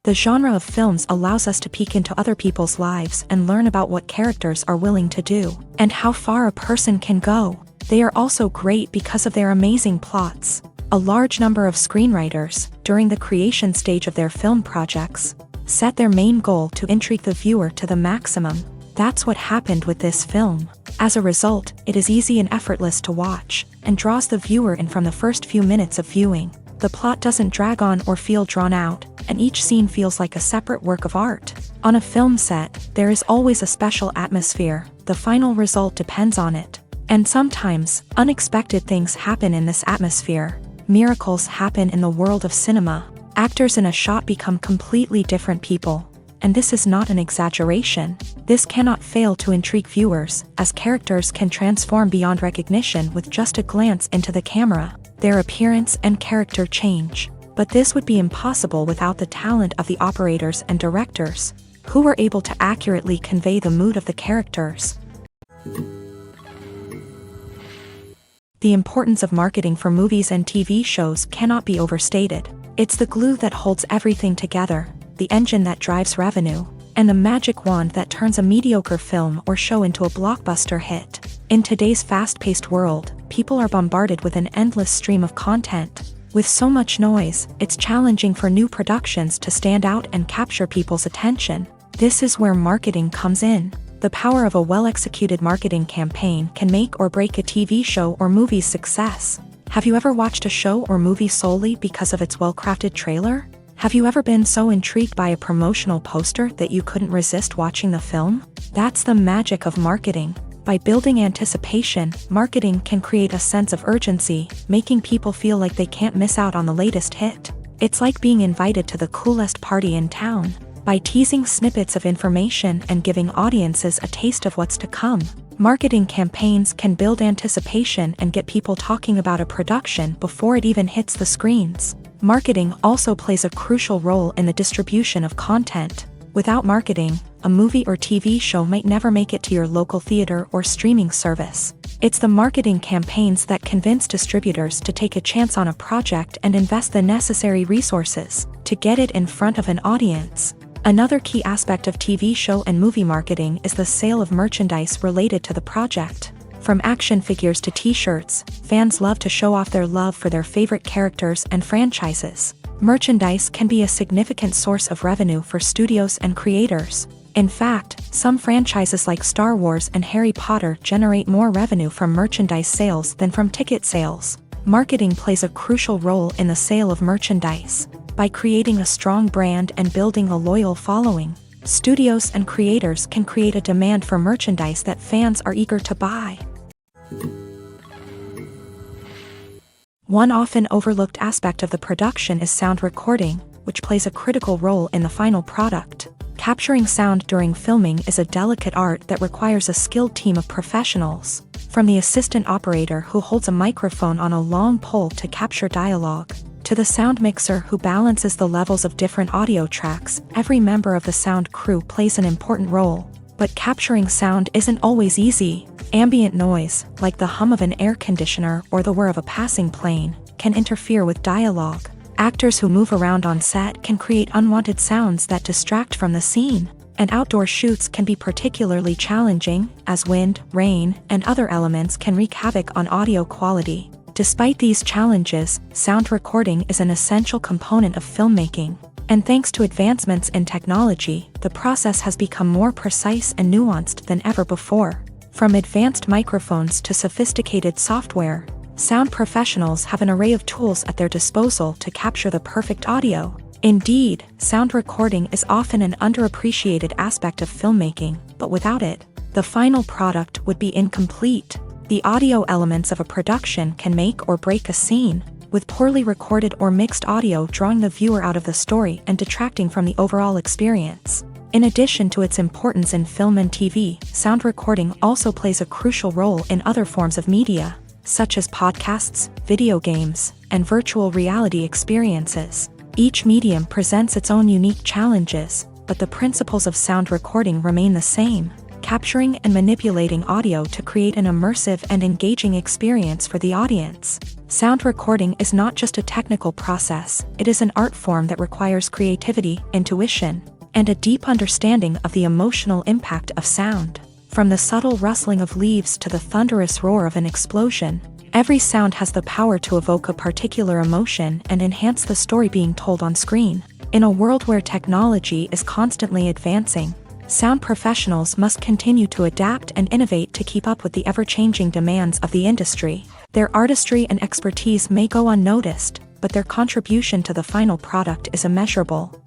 The genre of films allows us to peek into other people's lives and learn about what characters are willing to do, and how far a person can go. They are also great because of their amazing plots. A large number of screenwriters, during the creation stage of their film projects, set their main goal to intrigue the viewer to the maximum. That's what happened with this film. As a result, it is easy and effortless to watch, and draws the viewer in from the first few minutes of viewing. The plot doesn't drag on or feel drawn out, and each scene feels like a separate work of art. On a film set, there is always a special atmosphere. The final result depends on it. And sometimes, unexpected things happen in this atmosphere. Miracles happen in the world of cinema. Actors in a shot become completely different people. And this is not an exaggeration. This cannot fail to intrigue viewers, as characters can transform beyond recognition with just a glance into the camera. Their appearance and character change. But this would be impossible without the talent of the operators and directors, who were able to accurately convey the mood of the characters. The importance of marketing for movies and TV shows cannot be overstated. It's the glue that holds everything together, the engine that drives revenue, and the magic wand that turns a mediocre film or show into a blockbuster hit. In today's fast-paced world, people are bombarded with an endless stream of content. With so much noise, it's challenging for new productions to stand out and capture people's attention. This is where marketing comes in. The power of a well-executed marketing campaign can make or break a TV show or movie's success. Have you ever watched a show or movie solely because of its well-crafted trailer? Have you ever been so intrigued by a promotional poster that you couldn't resist watching the film? That's the magic of marketing. By building anticipation, marketing can create a sense of urgency, making people feel like they can't miss out on the latest hit. It's like being invited to the coolest party in town. By teasing snippets of information and giving audiences a taste of what's to come, marketing campaigns can build anticipation and get people talking about a production before it even hits the screens. Marketing also plays a crucial role in the distribution of content. Without marketing, a movie or TV show might never make it to your local theater or streaming service. It's the marketing campaigns that convince distributors to take a chance on a project and invest the necessary resources to get it in front of an audience. Another key aspect of TV show and movie marketing is the sale of merchandise related to the project. From action figures to t-shirts, fans love to show off their love for their favorite characters and franchises. Merchandise can be a significant source of revenue for studios and creators. In fact, some franchises like Star Wars and Harry Potter generate more revenue from merchandise sales than from ticket sales. Marketing plays a crucial role in the sale of merchandise. By creating a strong brand and building a loyal following, studios and creators can create a demand for merchandise that fans are eager to buy. One often overlooked aspect of the production is sound recording, which plays a critical role in the final product. Capturing sound during filming is a delicate art that requires a skilled team of professionals. From the assistant operator who holds a microphone on a long pole to capture dialogue, to the sound mixer who balances the levels of different audio tracks, every member of the sound crew plays an important role. But capturing sound isn't always easy. Ambient noise, like the hum of an air conditioner or the whir of a passing plane, can interfere with dialogue. Actors who move around on set can create unwanted sounds that distract from the scene. And outdoor shoots can be particularly challenging, as wind, rain, and other elements can wreak havoc on audio quality. Despite these challenges, sound recording is an essential component of filmmaking. And thanks to advancements in technology, the process has become more precise and nuanced than ever before. From advanced microphones to sophisticated software, sound professionals have an array of tools at their disposal to capture the perfect audio. Indeed, sound recording is often an underappreciated aspect of filmmaking, but without it, the final product would be incomplete. The audio elements of a production can make or break a scene, with poorly recorded or mixed audio drawing the viewer out of the story and detracting from the overall experience. In addition to its importance in film and TV, sound recording also plays a crucial role in other forms of media, such as podcasts, video games, and virtual reality experiences. Each medium presents its own unique challenges, but the principles of sound recording remain the same, capturing and manipulating audio to create an immersive and engaging experience for the audience. Sound recording is not just a technical process, it is an art form that requires creativity, intuition, and a deep understanding of the emotional impact of sound. From the subtle rustling of leaves to the thunderous roar of an explosion, every sound has the power to evoke a particular emotion and enhance the story being told on screen. In a world where technology is constantly advancing, sound professionals must continue to adapt and innovate to keep up with the ever-changing demands of the industry. Their artistry and expertise may go unnoticed, but their contribution to the final product is immeasurable.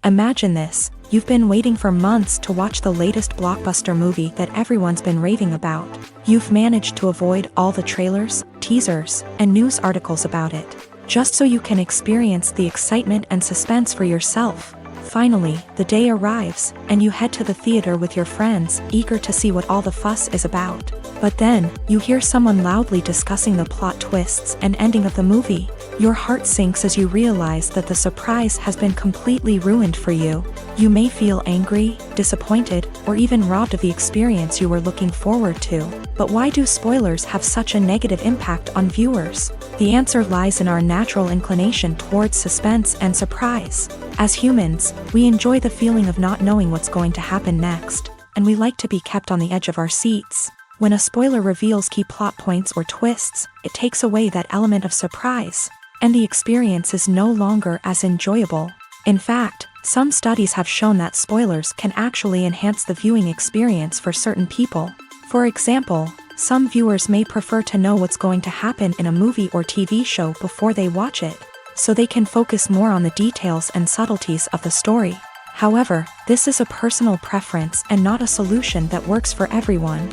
Imagine this. You've been waiting for months to watch the latest blockbuster movie that everyone's been raving about. You've managed to avoid all the trailers, teasers, and news articles about it, just so you can experience the excitement and suspense for yourself. Finally, the day arrives, and you head to the theater with your friends, eager to see what all the fuss is about. But then, you hear someone loudly discussing the plot twists and ending of the movie. Your heart sinks as you realize that the surprise has been completely ruined for you. You may feel angry, disappointed, or even robbed of the experience you were looking forward to. But why do spoilers have such a negative impact on viewers? The answer lies in our natural inclination towards suspense and surprise. As humans, we enjoy the feeling of not knowing what's going to happen next, and we like to be kept on the edge of our seats. When a spoiler reveals key plot points or twists, it takes away that element of surprise, and the experience is no longer as enjoyable. In fact, some studies have shown that spoilers can actually enhance the viewing experience for certain people. For example, some viewers may prefer to know what's going to happen in a movie or TV show before they watch it, so they can focus more on the details and subtleties of the story. However, this is a personal preference and not a solution that works for everyone.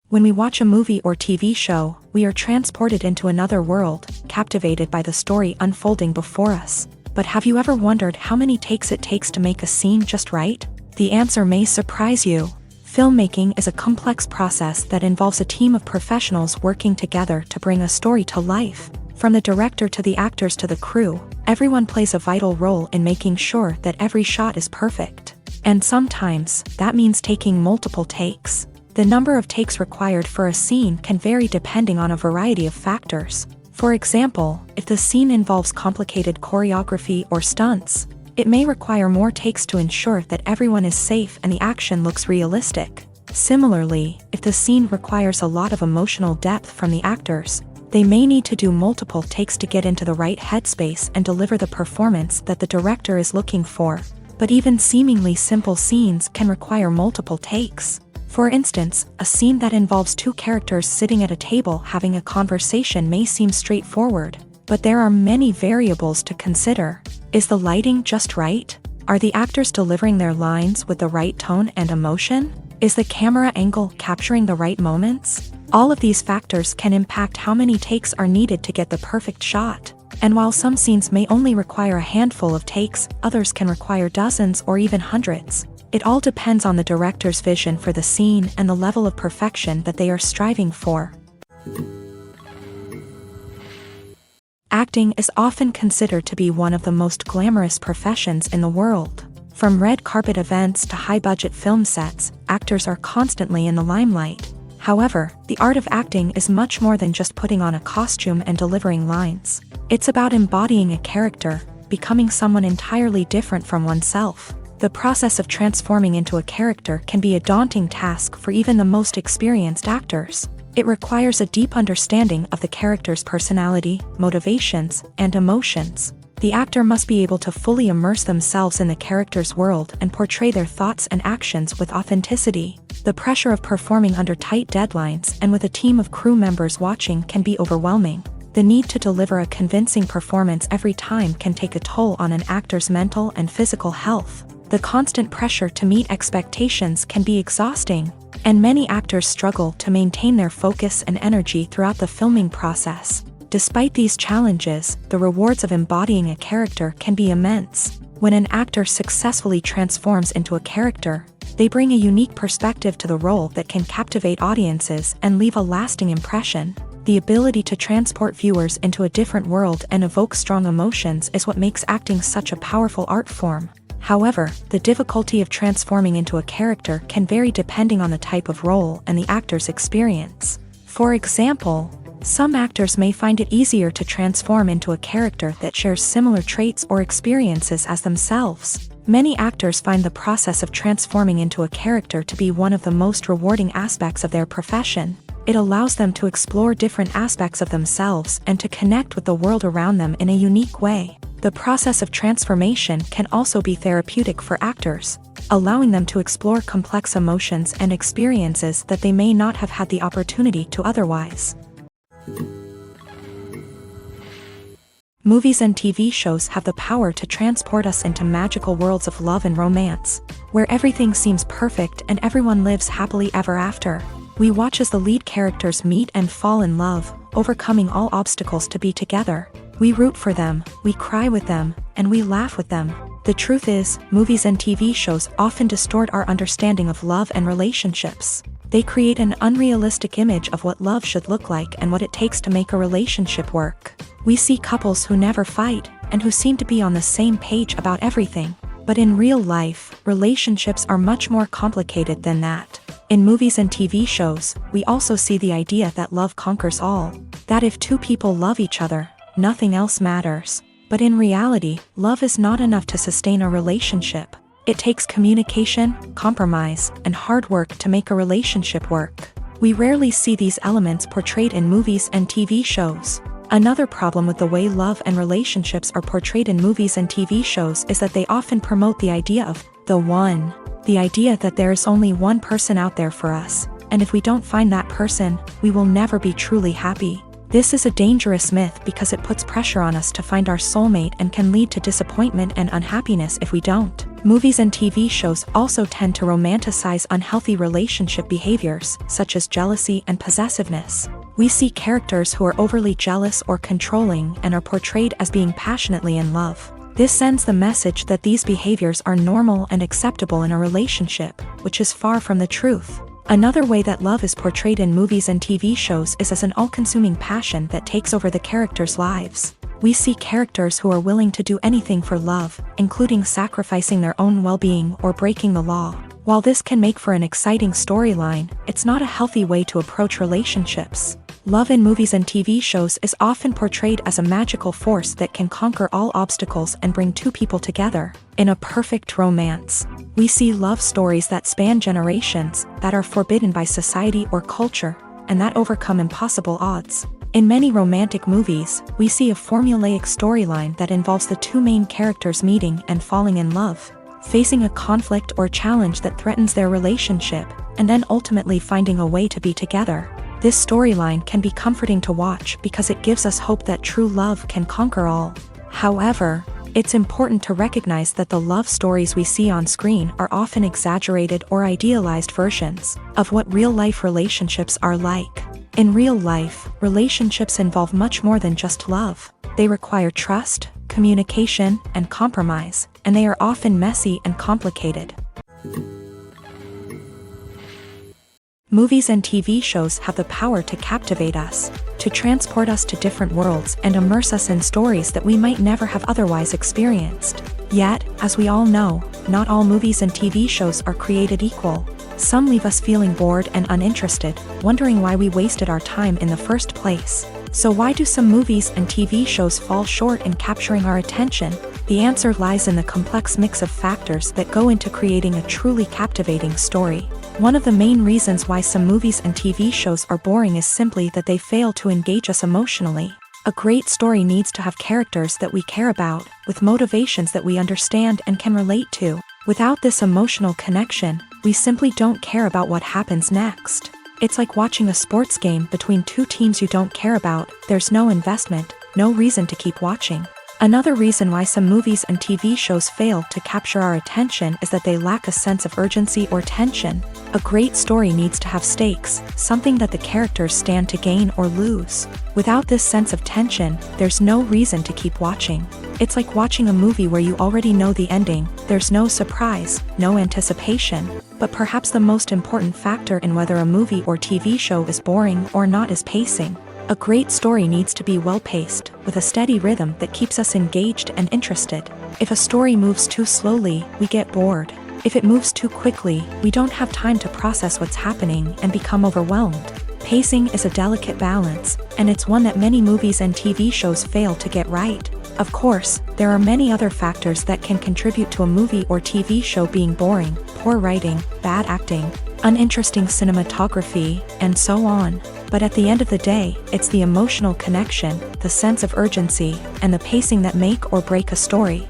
When we watch a movie or TV show, we are transported into another world, captivated by the story unfolding before us. But have you ever wondered how many takes it takes to make a scene just right? The answer may surprise you. Filmmaking is a complex process that involves a team of professionals working together to bring a story to life. From the director to the actors to the crew, everyone plays a vital role in making sure that every shot is perfect. And sometimes, that means taking multiple takes. The number of takes required for a scene can vary depending on a variety of factors. For example, if the scene involves complicated choreography or stunts, it may require more takes to ensure that everyone is safe and the action looks realistic. Similarly, if the scene requires a lot of emotional depth from the actors, they may need to do multiple takes to get into the right headspace and deliver the performance that the director is looking for. But even seemingly simple scenes can require multiple takes. For instance, a scene that involves two characters sitting at a table having a conversation may seem straightforward, but there are many variables to consider. Is the lighting just right? Are the actors delivering their lines with the right tone and emotion? Is the camera angle capturing the right moments? All of these factors can impact how many takes are needed to get the perfect shot. And while some scenes may only require a handful of takes, others can require dozens or even hundreds. It all depends on the director's vision for the scene and the level of perfection that they are striving for. Acting is often considered to be one of the most glamorous professions in the world. From red carpet events to high-budget film sets, actors are constantly in the limelight. However, the art of acting is much more than just putting on a costume and delivering lines. It's about embodying a character, becoming someone entirely different from oneself. The process of transforming into a character can be a daunting task for even the most experienced actors. It requires a deep understanding of the character's personality, motivations, and emotions. The actor must be able to fully immerse themselves in the character's world and portray their thoughts and actions with authenticity. The pressure of performing under tight deadlines and with a team of crew members watching can be overwhelming. The need to deliver a convincing performance every time can take a toll on an actor's mental and physical health. The constant pressure to meet expectations can be exhausting, and many actors struggle to maintain their focus and energy throughout the filming process. Despite these challenges, the rewards of embodying a character can be immense. When an actor successfully transforms into a character, they bring a unique perspective to the role that can captivate audiences and leave a lasting impression. The ability to transport viewers into a different world and evoke strong emotions is what makes acting such a powerful art form. However, the difficulty of transforming into a character can vary depending on the type of role and the actor's experience. For example, some actors may find it easier to transform into a character that shares similar traits or experiences as themselves. Many actors find the process of transforming into a character to be one of the most rewarding aspects of their profession. It allows them to explore different aspects of themselves and to connect with the world around them in a unique way. The process of transformation can also be therapeutic for actors, allowing them to explore complex emotions and experiences that they may not have had the opportunity to otherwise. Movies and TV shows have the power to transport us into magical worlds of love and romance, where everything seems perfect and everyone lives happily ever after. We watch as the lead characters meet and fall in love, overcoming all obstacles to be together. We root for them, we cry with them, and we laugh with them. The truth is, movies and TV shows often distort our understanding of love and relationships. They create an unrealistic image of what love should look like and what it takes to make a relationship work. We see couples who never fight, and who seem to be on the same page about everything. But in real life, relationships are much more complicated than that. In movies and TV shows, we also see the idea that love conquers all. That if two people love each other, nothing else matters. But in reality, love is not enough to sustain a relationship. It takes communication, compromise, and hard work to make a relationship work. We rarely see these elements portrayed in movies and TV shows. Another problem with the way love and relationships are portrayed in movies and TV shows is that they often promote the idea of the one. The idea that there is only one person out there for us, and if we don't find that person, we will never be truly happy. This is a dangerous myth because it puts pressure on us to find our soulmate and can lead to disappointment and unhappiness if we don't. Movies and TV shows also tend to romanticize unhealthy relationship behaviors, such as jealousy and possessiveness. We see characters who are overly jealous or controlling and are portrayed as being passionately in love. This sends the message that these behaviors are normal and acceptable in a relationship, which is far from the truth. Another way that love is portrayed in movies and TV shows is as an all-consuming passion that takes over the characters' lives. We see characters who are willing to do anything for love, including sacrificing their own well-being or breaking the law. While this can make for an exciting storyline, it's not a healthy way to approach relationships. Love in movies and TV shows is often portrayed as a magical force that can conquer all obstacles and bring two people together. In a perfect romance, we see love stories that span generations, that are forbidden by society or culture, and that overcome impossible odds. In many romantic movies, we see a formulaic storyline that involves the two main characters meeting and falling in love, facing a conflict or challenge that threatens their relationship, and then ultimately finding a way to be together. This storyline can be comforting to watch because it gives us hope that true love can conquer all. However, it's important to recognize that the love stories we see on screen are often exaggerated or idealized versions of what real-life relationships are like. In real life, relationships involve much more than just love. They require trust, communication, and compromise, and they are often messy and complicated. Movies and TV shows have the power to captivate us, to transport us to different worlds and immerse us in stories that we might never have otherwise experienced. Yet, as we all know, not all movies and TV shows are created equal. Some leave us feeling bored and uninterested, wondering why we wasted our time in the first place. So why do some movies and TV shows fall short in capturing our attention? The answer lies in the complex mix of factors that go into creating a truly captivating story. One of the main reasons why some movies and TV shows are boring is simply that they fail to engage us emotionally. A great story needs to have characters that we care about, with motivations that we understand and can relate to. Without this emotional connection, we simply don't care about what happens next. It's like watching a sports game between two teams you don't care about. There's no investment, no reason to keep watching. Another reason why some movies and TV shows fail to capture our attention is that they lack a sense of urgency or tension. A great story needs to have stakes, something that the characters stand to gain or lose. Without this sense of tension, there's no reason to keep watching. It's like watching a movie where you already know the ending. There's no surprise, no anticipation. But perhaps the most important factor in whether a movie or TV show is boring or not is pacing. A great story needs to be well-paced, with a steady rhythm that keeps us engaged and interested. If a story moves too slowly, we get bored. If it moves too quickly, we don't have time to process what's happening and become overwhelmed. Pacing is a delicate balance, and it's one that many movies and TV shows fail to get right. Of course, there are many other factors that can contribute to a movie or TV show being boring: poor writing, bad acting, uninteresting cinematography, and so on. But at the end of the day, it's the emotional connection, the sense of urgency, and the pacing that make or break a story.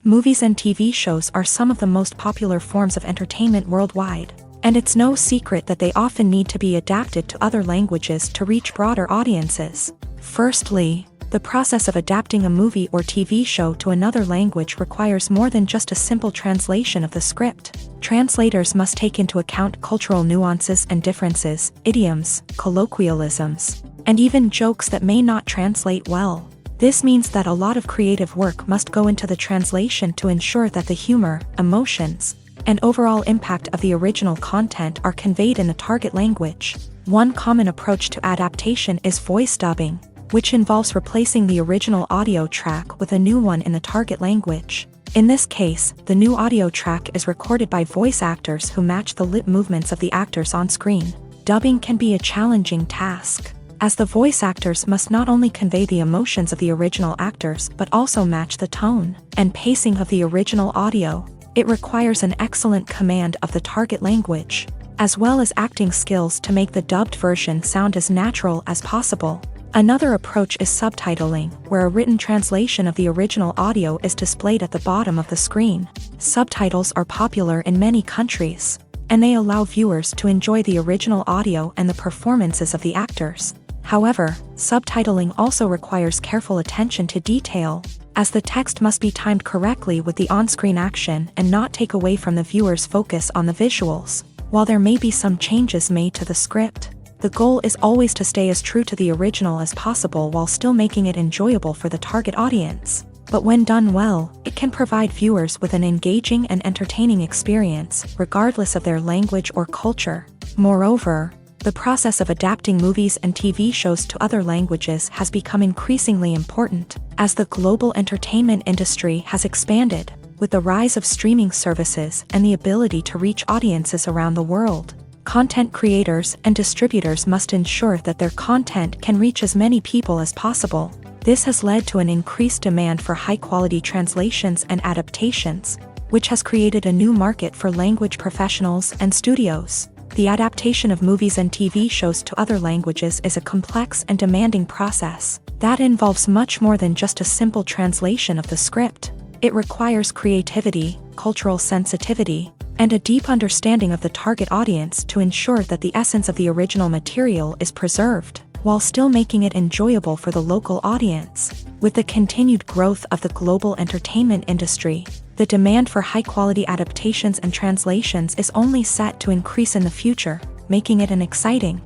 Movies and TV shows are some of the most popular forms of entertainment worldwide, and it's no secret that they often need to be adapted to other languages to reach broader audiences. Firstly, the process of adapting a movie or TV show to another language requires more than just a simple translation of the script. Translators must take into account cultural nuances and differences, idioms, colloquialisms, and even jokes that may not translate well. This means that a lot of creative work must go into the translation to ensure that the humor, emotions, and overall impact of the original content are conveyed in the target language. One common approach to adaptation is voice dubbing, which involves replacing the original audio track with a new one in the target language. In this case, the new audio track is recorded by voice actors who match the lip movements of the actors on screen. Dubbing can be a challenging task, as the voice actors must not only convey the emotions of the original actors but also match the tone and pacing of the original audio. It requires an excellent command of the target language, as well as acting skills to make the dubbed version sound as natural as possible. Another approach is subtitling, where a written translation of the original audio is displayed at the bottom of the screen. Subtitles are popular in many countries, and they allow viewers to enjoy the original audio and the performances of the actors. However, subtitling also requires careful attention to detail, as the text must be timed correctly with the on-screen action and not take away from the viewer's focus on the visuals. While there may be some changes made to the script, the goal is always to stay as true to the original as possible while still making it enjoyable for the target audience. But when done well, it can provide viewers with an engaging and entertaining experience, regardless of their language or culture. Moreover, the process of adapting movies and TV shows to other languages has become increasingly important, as the global entertainment industry has expanded, with the rise of streaming services and the ability to reach audiences around the world. Content creators and distributors must ensure that their content can reach as many people as possible. This has led to an increased demand for high-quality translations and adaptations, which has created a new market for language professionals and studios. The adaptation of movies and TV shows to other languages is a complex and demanding process that involves much more than just a simple translation of the script. It requires creativity, cultural sensitivity, and a deep understanding of the target audience to ensure that the essence of the original material is preserved, while still making it enjoyable for the local audience. With the continued growth of the global entertainment industry, the demand for high-quality adaptations and translations is only set to increase in the future, making it an exciting.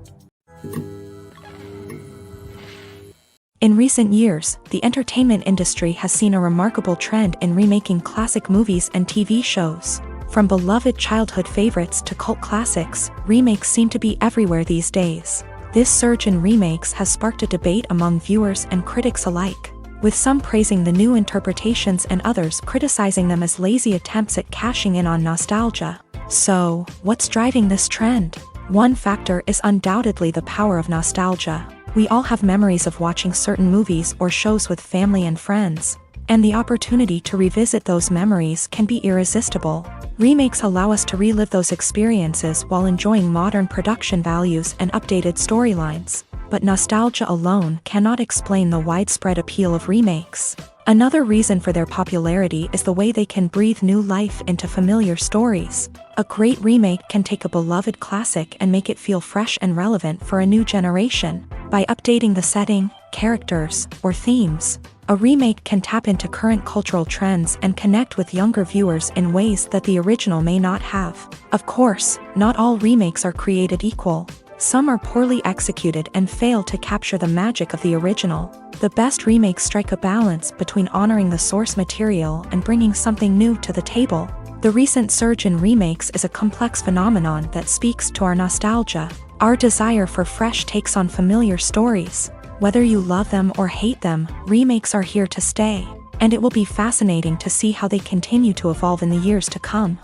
In recent years, the entertainment industry has seen a remarkable trend in remaking classic movies and TV shows. From beloved childhood favorites to cult classics, remakes seem to be everywhere these days. This surge in remakes has sparked a debate among viewers and critics alike, with some praising the new interpretations and others criticizing them as lazy attempts at cashing in on nostalgia. So, what's driving this trend? One factor is undoubtedly the power of nostalgia. We all have memories of watching certain movies or shows with family and friends, and the opportunity to revisit those memories can be irresistible. Remakes allow us to relive those experiences while enjoying modern production values and updated storylines. But nostalgia alone cannot explain the widespread appeal of remakes. Another reason for their popularity is the way they can breathe new life into familiar stories. A great remake can take a beloved classic and make it feel fresh and relevant for a new generation. By updating the setting, characters, or themes, a remake can tap into current cultural trends and connect with younger viewers in ways that the original may not have. Of course, not all remakes are created equal. Some are poorly executed and fail to capture the magic of the original. The best remakes strike a balance between honoring the source material and bringing something new to the table. The recent surge in remakes is a complex phenomenon that speaks to our nostalgia, our desire for fresh takes on familiar stories. Whether you love them or hate them, remakes are here to stay, and it will be fascinating to see how they continue to evolve in the years to come.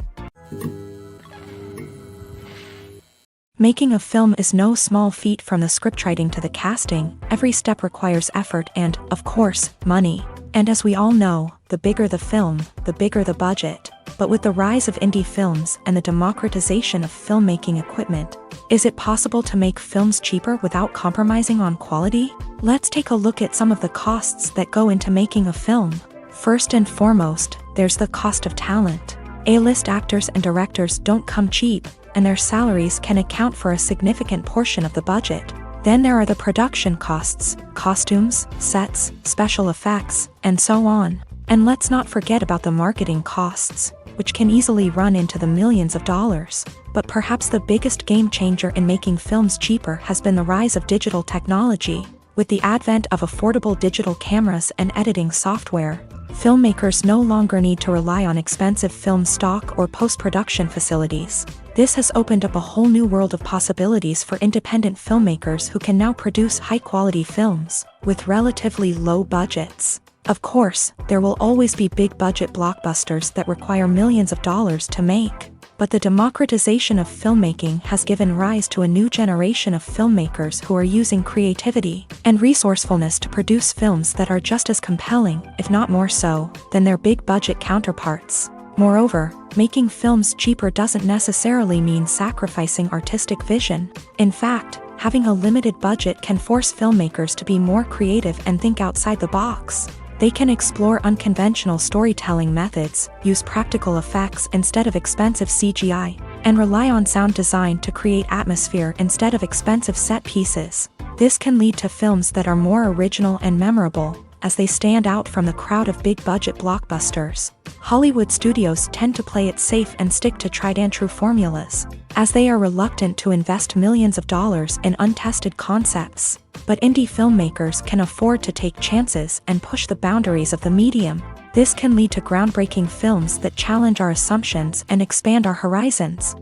Making a film is no small feat. From the scriptwriting to the casting, every step requires effort and, of course, money. And as we all know, the bigger the film, the bigger the budget. But with the rise of indie films and the democratization of filmmaking equipment, is it possible to make films cheaper without compromising on quality? Let's take a look at some of the costs that go into making a film. First and foremost, there's the cost of talent. A-list actors and directors don't come cheap, and their salaries can account for a significant portion of the budget. Then there are the production costs, costumes, sets, special effects, and so on. And let's not forget about the marketing costs, which can easily run into the millions of dollars. But perhaps the biggest game changer in making films cheaper has been the rise of digital technology. With the advent of affordable digital cameras and editing software, filmmakers no longer need to rely on expensive film stock or post-production facilities. This has opened up a whole new world of possibilities for independent filmmakers who can now produce high-quality films with relatively low budgets. Of course, there will always be big-budget blockbusters that require millions of dollars to make. But the democratization of filmmaking has given rise to a new generation of filmmakers who are using creativity and resourcefulness to produce films that are just as compelling, if not more so, than their big-budget counterparts. Moreover, making films cheaper doesn't necessarily mean sacrificing artistic vision. In fact, having a limited budget can force filmmakers to be more creative and think outside the box. They can explore unconventional storytelling methods, use practical effects instead of expensive CGI, and rely on sound design to create atmosphere instead of expensive set pieces. This can lead to films that are more original and memorable, as they stand out from the crowd of big-budget blockbusters. Hollywood studios tend to play it safe and stick to tried-and-true formulas, as they are reluctant to invest millions of dollars in untested concepts. But indie filmmakers can afford to take chances and push the boundaries of the medium. This can lead to groundbreaking films that challenge our assumptions and expand our horizons.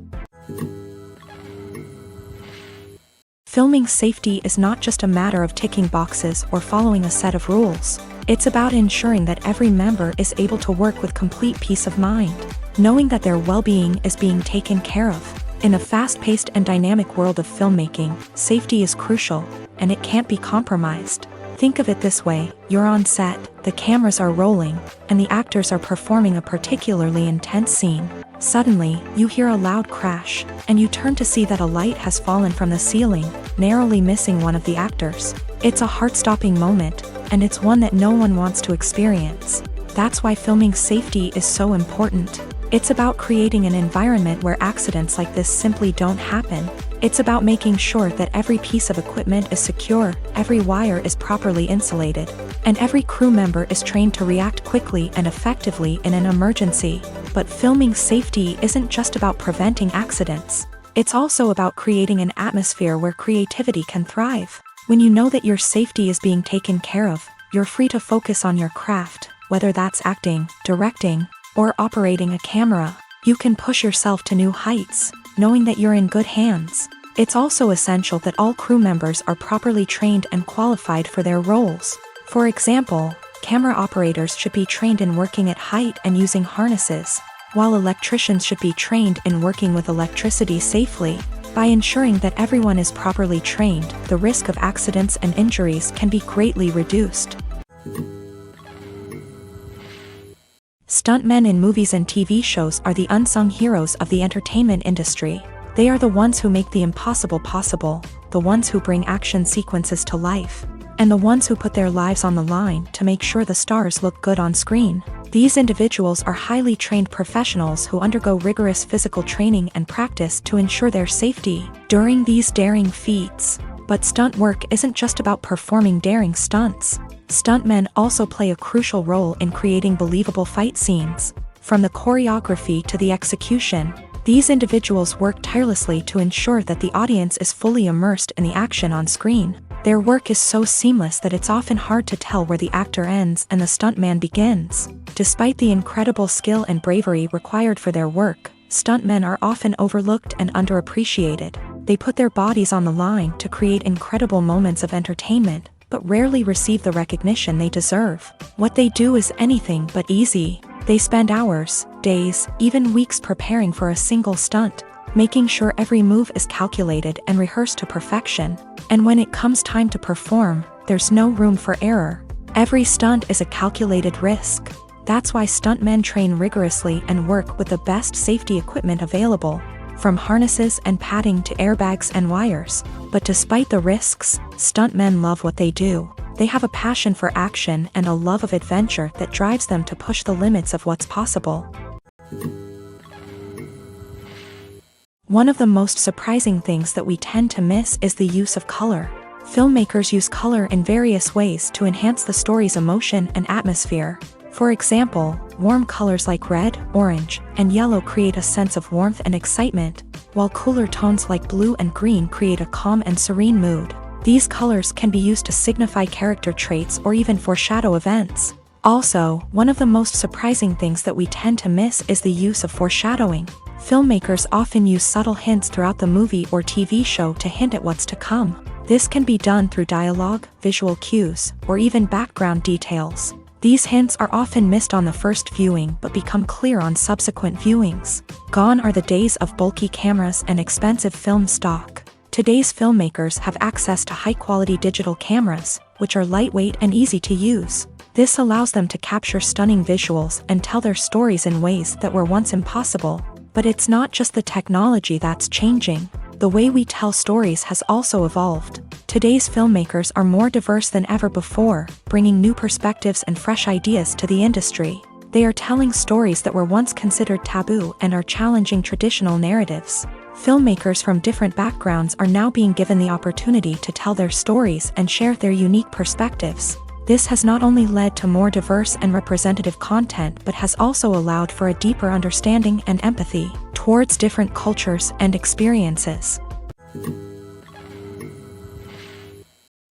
Filming safety is not just a matter of ticking boxes or following a set of rules. It's about ensuring that every member is able to work with complete peace of mind, knowing that their well-being is being taken care of. In a fast-paced and dynamic world of filmmaking, safety is crucial, and it can't be compromised. Think of it this way: you're on set, the cameras are rolling, and the actors are performing a particularly intense scene. Suddenly, you hear a loud crash, and you turn to see that a light has fallen from the ceiling, narrowly missing one of the actors. It's a heart-stopping moment, and it's one that no one wants to experience. That's why filming safety is so important. It's about creating an environment where accidents like this simply don't happen. It's about making sure that every piece of equipment is secure, every wire is properly insulated, and every crew member is trained to react quickly and effectively in an emergency. But filming safety isn't just about preventing accidents. It's also about creating an atmosphere where creativity can thrive. When you know that your safety is being taken care of, you're free to focus on your craft, whether that's acting, directing, or operating a camera. You can push yourself to new heights, knowing that you're in good hands. It's also essential that all crew members are properly trained and qualified for their roles. For example, camera operators should be trained in working at height and using harnesses, while electricians should be trained in working with electricity safely. By ensuring that everyone is properly trained, the risk of accidents and injuries can be greatly reduced. Stuntmen in movies and TV shows are the unsung heroes of the entertainment industry. They are the ones who make the impossible possible, the ones who bring action sequences to life, and the ones who put their lives on the line to make sure the stars look good on screen. These individuals are highly trained professionals who undergo rigorous physical training and practice to ensure their safety during these daring feats. But stunt work isn't just about performing daring stunts. Stuntmen also play a crucial role in creating believable fight scenes. From the choreography to the execution, these individuals work tirelessly to ensure that the audience is fully immersed in the action on screen. Their work is so seamless that it's often hard to tell where the actor ends and the stuntman begins. Despite the incredible skill and bravery required for their work, stuntmen are often overlooked and underappreciated. They put their bodies on the line to create incredible moments of entertainment, but rarely receive the recognition they deserve. What they do is anything but easy. They spend hours, days, even weeks preparing for a single stunt, making sure every move is calculated and rehearsed to perfection. And when it comes time to perform, there's no room for error. Every stunt is a calculated risk. That's why stuntmen train rigorously and work with the best safety equipment available, from harnesses and padding to airbags and wires. But despite the risks, stuntmen love what they do. They have a passion for action and a love of adventure that drives them to push the limits of what's possible. One of the most surprising things that we tend to miss is the use of color. Filmmakers use color in various ways to enhance the story's emotion and atmosphere. For example, warm colors like red, orange, and yellow create a sense of warmth and excitement, while cooler tones like blue and green create a calm and serene mood. These colors can be used to signify character traits or even foreshadow events. Also, one of the most surprising things that we tend to miss is the use of foreshadowing. Filmmakers often use subtle hints throughout the movie or TV show to hint at what's to come. This can be done through dialogue, visual cues, or even background details. These hints are often missed on the first viewing but become clear on subsequent viewings. Gone are the days of bulky cameras and expensive film stock. Today's filmmakers have access to high-quality digital cameras, which are lightweight and easy to use. This allows them to capture stunning visuals and tell their stories in ways that were once impossible. But it's not just the technology that's changing. The way we tell stories has also evolved. Today's filmmakers are more diverse than ever before, bringing new perspectives and fresh ideas to the industry. They are telling stories that were once considered taboo and are challenging traditional narratives. Filmmakers from different backgrounds are now being given the opportunity to tell their stories and share their unique perspectives. This has not only led to more diverse and representative content but has also allowed for a deeper understanding and empathy towards different cultures and experiences.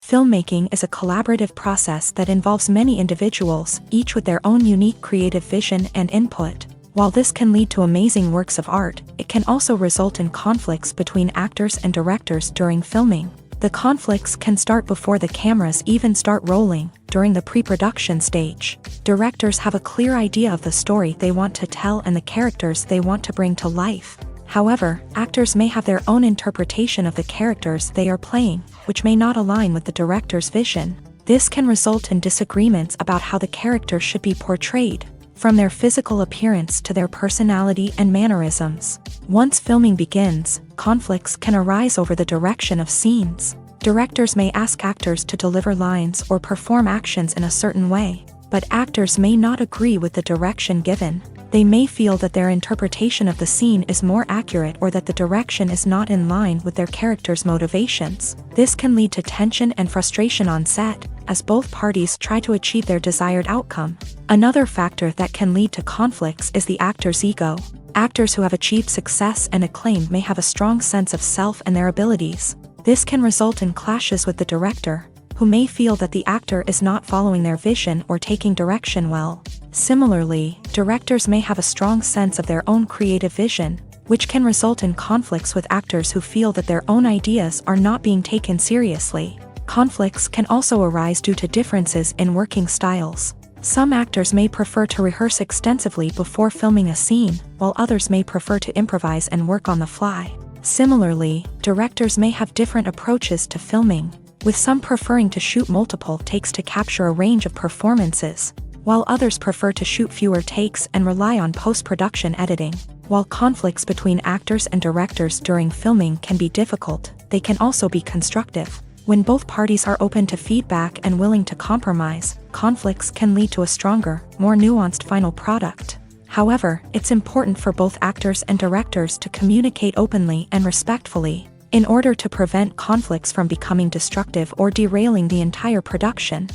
Filmmaking is a collaborative process that involves many individuals, each with their own unique creative vision and input. While this can lead to amazing works of art, it can also result in conflicts between actors and directors during filming. The conflicts can start before the cameras even start rolling, during the pre-production stage. Directors have a clear idea of the story they want to tell and the characters they want to bring to life. However, actors may have their own interpretation of the characters they are playing, which may not align with the director's vision. This can result in disagreements about how the character should be portrayed, from their physical appearance to their personality and mannerisms. Once filming begins, conflicts can arise over the direction of scenes. Directors may ask actors to deliver lines or perform actions in a certain way, but actors may not agree with the direction given. They may feel that their interpretation of the scene is more accurate or that the direction is not in line with their character's motivations. This can lead to tension and frustration on set, as both parties try to achieve their desired outcome. Another factor that can lead to conflicts is the actor's ego. Actors who have achieved success and acclaim may have a strong sense of self and their abilities. This can result in clashes with the director, who may feel that the actor is not following their vision or taking direction well. Similarly, directors may have a strong sense of their own creative vision, which can result in conflicts with actors who feel that their own ideas are not being taken seriously. Conflicts can also arise due to differences in working styles. Some actors may prefer to rehearse extensively before filming a scene, while others may prefer to improvise and work on the fly. Similarly, directors may have different approaches to filming, with some preferring to shoot multiple takes to capture a range of performances, while others prefer to shoot fewer takes and rely on post-production editing. While conflicts between actors and directors during filming can be difficult, they can also be constructive. When both parties are open to feedback and willing to compromise, conflicts can lead to a stronger, more nuanced final product. However, it's important for both actors and directors to communicate openly and respectfully, in order to prevent conflicts from becoming destructive or derailing the entire production.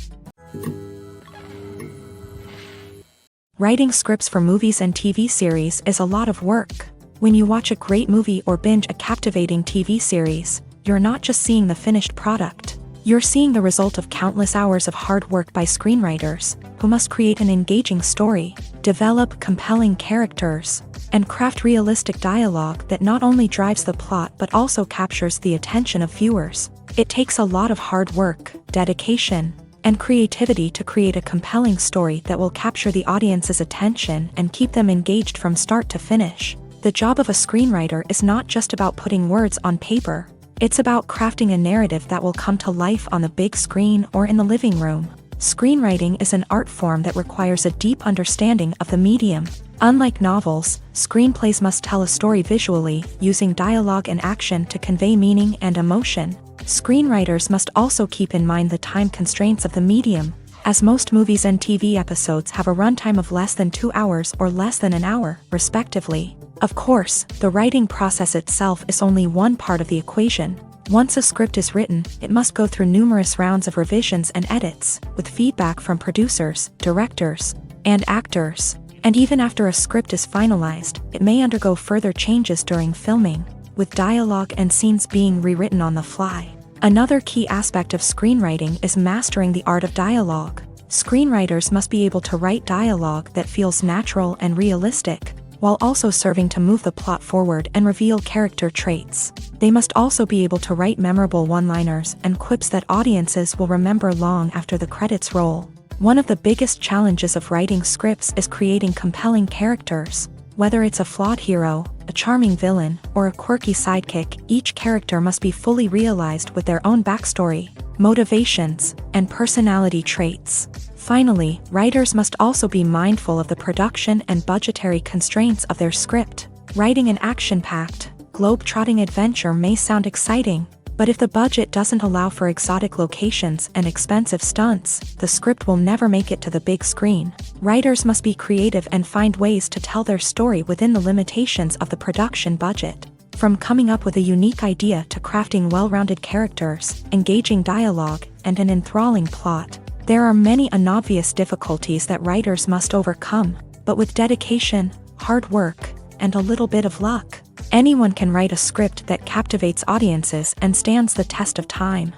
Writing scripts for movies and TV series is a lot of work. When you watch a great movie or binge a captivating TV series, you're not just seeing the finished product. You're seeing the result of countless hours of hard work by screenwriters, who must create an engaging story, develop compelling characters, and craft realistic dialogue that not only drives the plot but also captures the attention of viewers. It takes a lot of hard work, dedication, and creativity to create a compelling story that will capture the audience's attention and keep them engaged from start to finish. The job of a screenwriter is not just about putting words on paper. It's about crafting a narrative that will come to life on the big screen or in the living room. Screenwriting is an art form that requires a deep understanding of the medium. Unlike novels, screenplays must tell a story visually, using dialogue and action to convey meaning and emotion. Screenwriters must also keep in mind the time constraints of the medium, as most movies and TV episodes have a runtime of less than 2 hours or less than an hour, respectively. Of course, the writing process itself is only one part of the equation. Once a script is written, it must go through numerous rounds of revisions and edits, with feedback from producers, directors, and actors. And even after a script is finalized, it may undergo further changes during filming, with dialogue and scenes being rewritten on the fly. Another key aspect of screenwriting is mastering the art of dialogue. Screenwriters must be able to write dialogue that feels natural and realistic, while also serving to move the plot forward and reveal character traits. They must also be able to write memorable one-liners and quips that audiences will remember long after the credits roll. One of the biggest challenges of writing scripts is creating compelling characters. Whether it's a flawed hero, a charming villain, or a quirky sidekick, each character must be fully realized with their own backstory, motivations, and personality traits. Finally, writers must also be mindful of the production and budgetary constraints of their script. Writing an action-packed, globe-trotting adventure may sound exciting, but if the budget doesn't allow for exotic locations and expensive stunts, the script will never make it to the big screen. Writers must be creative and find ways to tell their story within the limitations of the production budget. From coming up with a unique idea to crafting well-rounded characters, engaging dialogue, and an enthralling plot, there are many unobvious difficulties that writers must overcome, but with dedication, hard work, and a little bit of luck, anyone can write a script that captivates audiences and stands the test of time.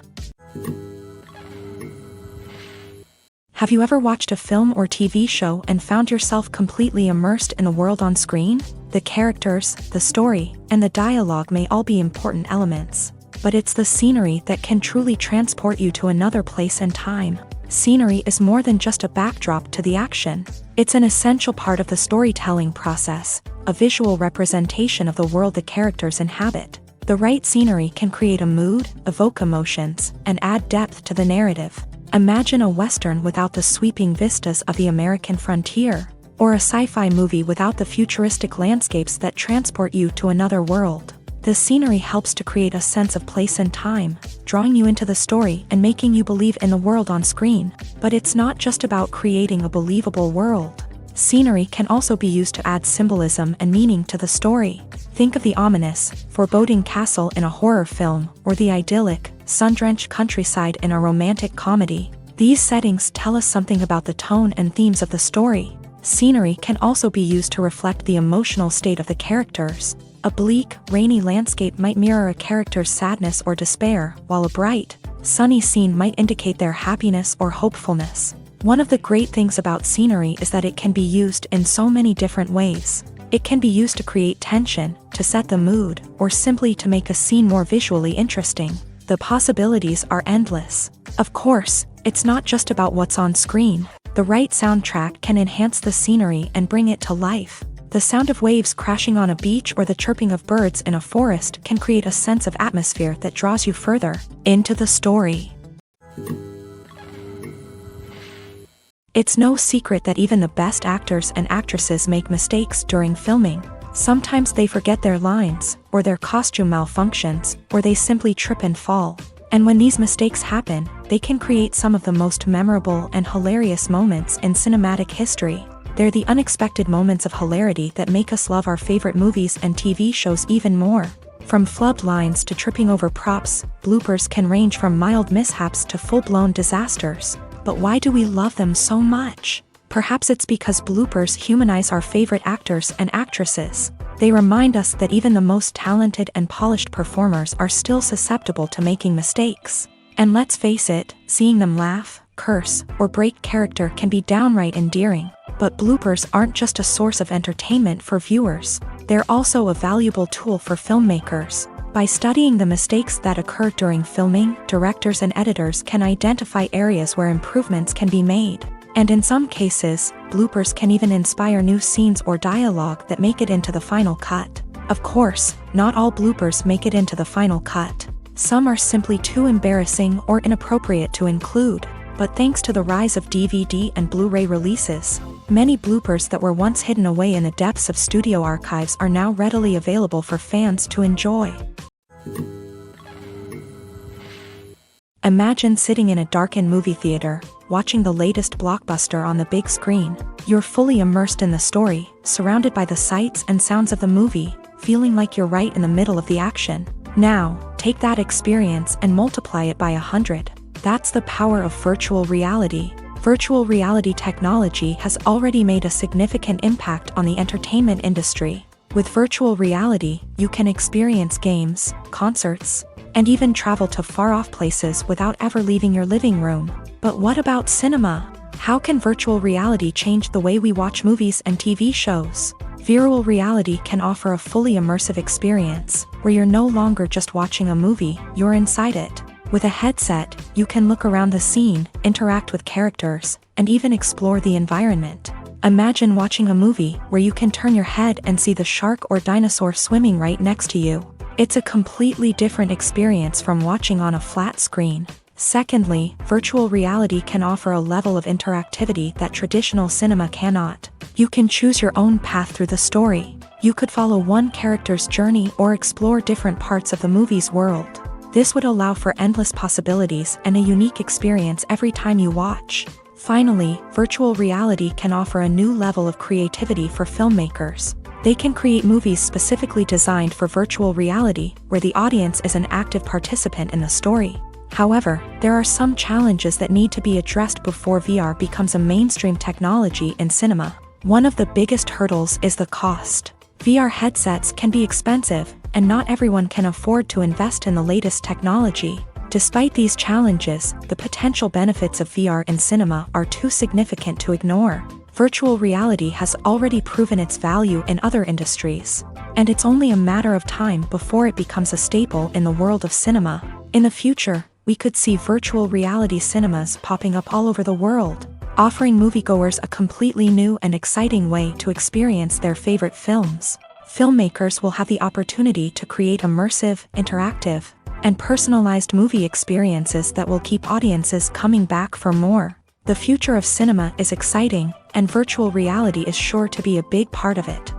Have you ever watched a film or TV show and found yourself completely immersed in the world on screen? The characters, the story, and the dialogue may all be important elements, but it's the scenery that can truly transport you to another place and time. Scenery is more than just a backdrop to the action. It's an essential part of the storytelling process, a visual representation of the world the characters inhabit. The right scenery can create a mood, evoke emotions, and add depth to the narrative. Imagine a Western without the sweeping vistas of the American frontier, or a sci-fi movie without the futuristic landscapes that transport you to another world. The scenery helps to create a sense of place and time, drawing you into the story and making you believe in the world on screen. But it's not just about creating a believable world. Scenery can also be used to add symbolism and meaning to the story. Think of the ominous, foreboding castle in a horror film, or the idyllic, sun-drenched countryside in a romantic comedy. These settings tell us something about the tone and themes of the story. Scenery can also be used to reflect the emotional state of the characters. A bleak, rainy landscape might mirror a character's sadness or despair, while a bright, sunny scene might indicate their happiness or hopefulness. One of the great things about scenery is that it can be used in so many different ways. It can be used to create tension, to set the mood, or simply to make a scene more visually interesting. The possibilities are endless. Of course, it's not just about what's on screen. The right soundtrack can enhance the scenery and bring it to life. The sound of waves crashing on a beach or the chirping of birds in a forest can create a sense of atmosphere that draws you further into the story. It's no secret that even the best actors and actresses make mistakes during filming. Sometimes they forget their lines, or their costume malfunctions, or they simply trip and fall. And when these mistakes happen, they can create some of the most memorable and hilarious moments in cinematic history. They're the unexpected moments of hilarity that make us love our favorite movies and TV shows even more. From flubbed lines to tripping over props, bloopers can range from mild mishaps to full-blown disasters. But why do we love them so much? Perhaps it's because bloopers humanize our favorite actors and actresses. They remind us that even the most talented and polished performers are still susceptible to making mistakes. And let's face it, seeing them laugh, curse, or break character can be downright endearing. But bloopers aren't just a source of entertainment for viewers. They're also a valuable tool for filmmakers. By studying the mistakes that occur during filming, directors and editors can identify areas where improvements can be made. And in some cases, bloopers can even inspire new scenes or dialogue that make it into the final cut. Of course, not all bloopers make it into the final cut. Some are simply too embarrassing or inappropriate to include. But thanks to the rise of DVD and Blu-ray releases, many bloopers that were once hidden away in the depths of studio archives are now readily available for fans to enjoy. Imagine sitting in a darkened movie theater, watching the latest blockbuster on the big screen. You're fully immersed in the story, surrounded by the sights and sounds of the movie, feeling like you're right in the middle of the action. Now, take that experience and multiply it by 100. That's the power of virtual reality. Virtual reality technology has already made a significant impact on the entertainment industry. With virtual reality, you can experience games, concerts, and even travel to far-off places without ever leaving your living room. But what about cinema? How can virtual reality change the way we watch movies and TV shows? Virtual reality can offer a fully immersive experience, where you're no longer just watching a movie, you're inside it. With a headset, you can look around the scene, interact with characters, and even explore the environment. Imagine watching a movie where you can turn your head and see the shark or dinosaur swimming right next to you. It's a completely different experience from watching on a flat screen. Secondly, virtual reality can offer a level of interactivity that traditional cinema cannot. You can choose your own path through the story. You could follow one character's journey or explore different parts of the movie's world. This would allow for endless possibilities and a unique experience every time you watch. Finally, virtual reality can offer a new level of creativity for filmmakers. They can create movies specifically designed for virtual reality, where the audience is an active participant in the story. However, there are some challenges that need to be addressed before VR becomes a mainstream technology in cinema. One of the biggest hurdles is the cost. VR headsets can be expensive, and not everyone can afford to invest in the latest technology. Despite these challenges, the potential benefits of VR in cinema are too significant to ignore. Virtual reality has already proven its value in other industries, and it's only a matter of time before it becomes a staple in the world of cinema. In the future, we could see virtual reality cinemas popping up all over the world, offering moviegoers a completely new and exciting way to experience their favorite films. Filmmakers will have the opportunity to create immersive, interactive, and personalized movie experiences that will keep audiences coming back for more. The future of cinema is exciting, and virtual reality is sure to be a big part of it.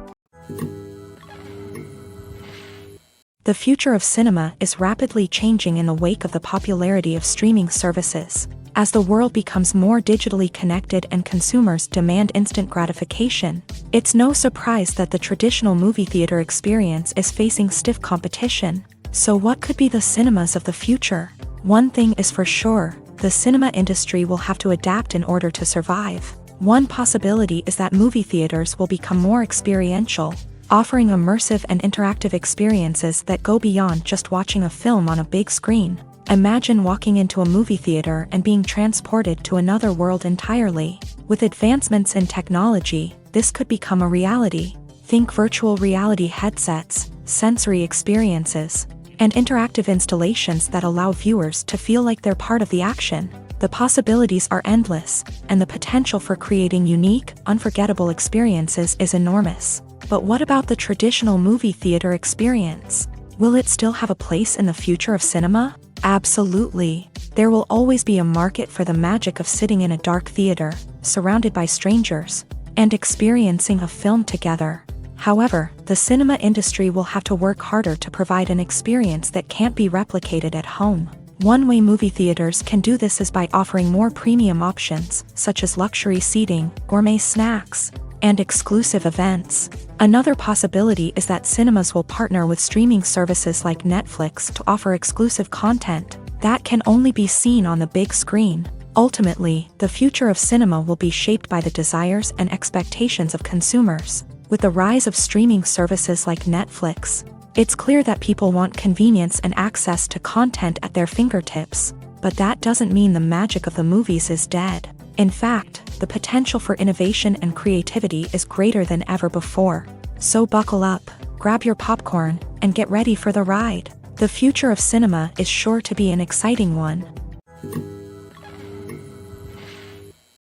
The future of cinema is rapidly changing in the wake of the popularity of streaming services. As the world becomes more digitally connected and consumers demand instant gratification, it's no surprise that the traditional movie theater experience is facing stiff competition. So what could be the cinemas of the future? One thing is for sure, the cinema industry will have to adapt in order to survive. One possibility is that movie theaters will become more experiential, offering immersive and interactive experiences that go beyond just watching a film on a big screen. Imagine walking into a movie theater and being transported to another world entirely. With advancements in technology, this could become a reality. Think virtual reality headsets, sensory experiences, and interactive installations that allow viewers to feel like they're part of the action. The possibilities are endless, and the potential for creating unique, unforgettable experiences is enormous. But what about the traditional movie theater experience? Will it still have a place in the future of cinema? Absolutely. There will always be a market for the magic of sitting in a dark theater, surrounded by strangers, and experiencing a film together. However, the cinema industry will have to work harder to provide an experience that can't be replicated at home. One way movie theaters can do this is by offering more premium options, such as luxury seating, gourmet snacks, and exclusive events. Another possibility is that cinemas will partner with streaming services like Netflix to offer exclusive content that can only be seen on the big screen. Ultimately, the future of cinema will be shaped by the desires and expectations of consumers. With the rise of streaming services like Netflix, it's clear that people want convenience and access to content at their fingertips. But that doesn't mean the magic of the movies is dead. In fact, the potential for innovation and creativity is greater than ever before. So buckle up, grab your popcorn, and get ready for the ride. The future of cinema is sure to be an exciting one.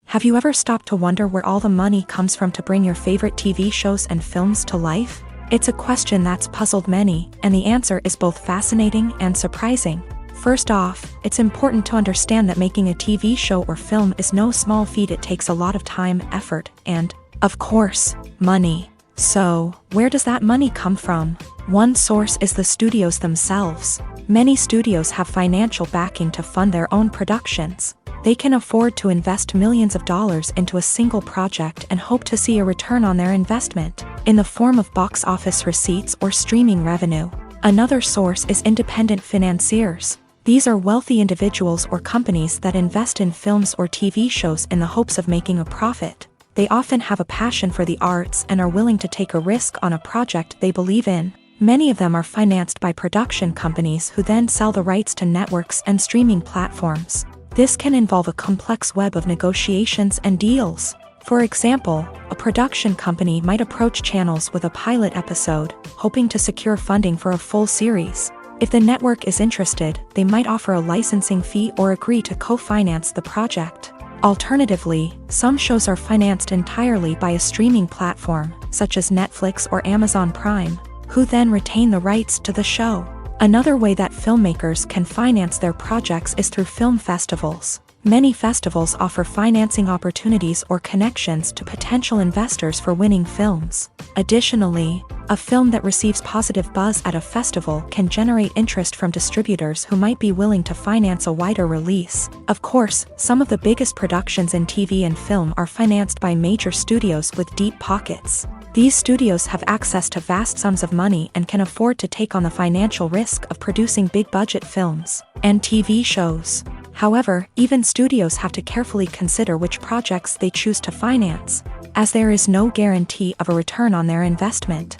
Have you ever stopped to wonder where all the money comes from to bring your favorite TV shows and films to life? It's a question that's puzzled many, and the answer is both fascinating and surprising. First off, it's important to understand that making a TV show or film is no small feat. It takes a lot of time, effort, and, of course, money. So, where does that money come from? One source is the studios themselves. Many studios have financial backing to fund their own productions. They can afford to invest millions of dollars into a single project and hope to see a return on their investment, in the form of box office receipts or streaming revenue. Another source is independent financiers. These are wealthy individuals or companies that invest in films or TV shows in the hopes of making a profit. They often have a passion for the arts and are willing to take a risk on a project they believe in. Many of them are financed by production companies who then sell the rights to networks and streaming platforms. This can involve a complex web of negotiations and deals. For example, a production company might approach channels with a pilot episode, hoping to secure funding for a full series. If the network is interested, they might offer a licensing fee or agree to co-finance the project. Alternatively, some shows are financed entirely by a streaming platform, such as Netflix or Amazon Prime, who then retain the rights to the show. Another way that filmmakers can finance their projects is through film festivals. Many festivals offer financing opportunities or connections to potential investors for winning films. Additionally, a film that receives positive buzz at a festival can generate interest from distributors who might be willing to finance a wider release. Of course, some of the biggest productions in TV and film are financed by major studios with deep pockets. These studios have access to vast sums of money and can afford to take on the financial risk of producing big-budget films and TV shows. However, even studios have to carefully consider which projects they choose to finance, as there is no guarantee of a return on their investment.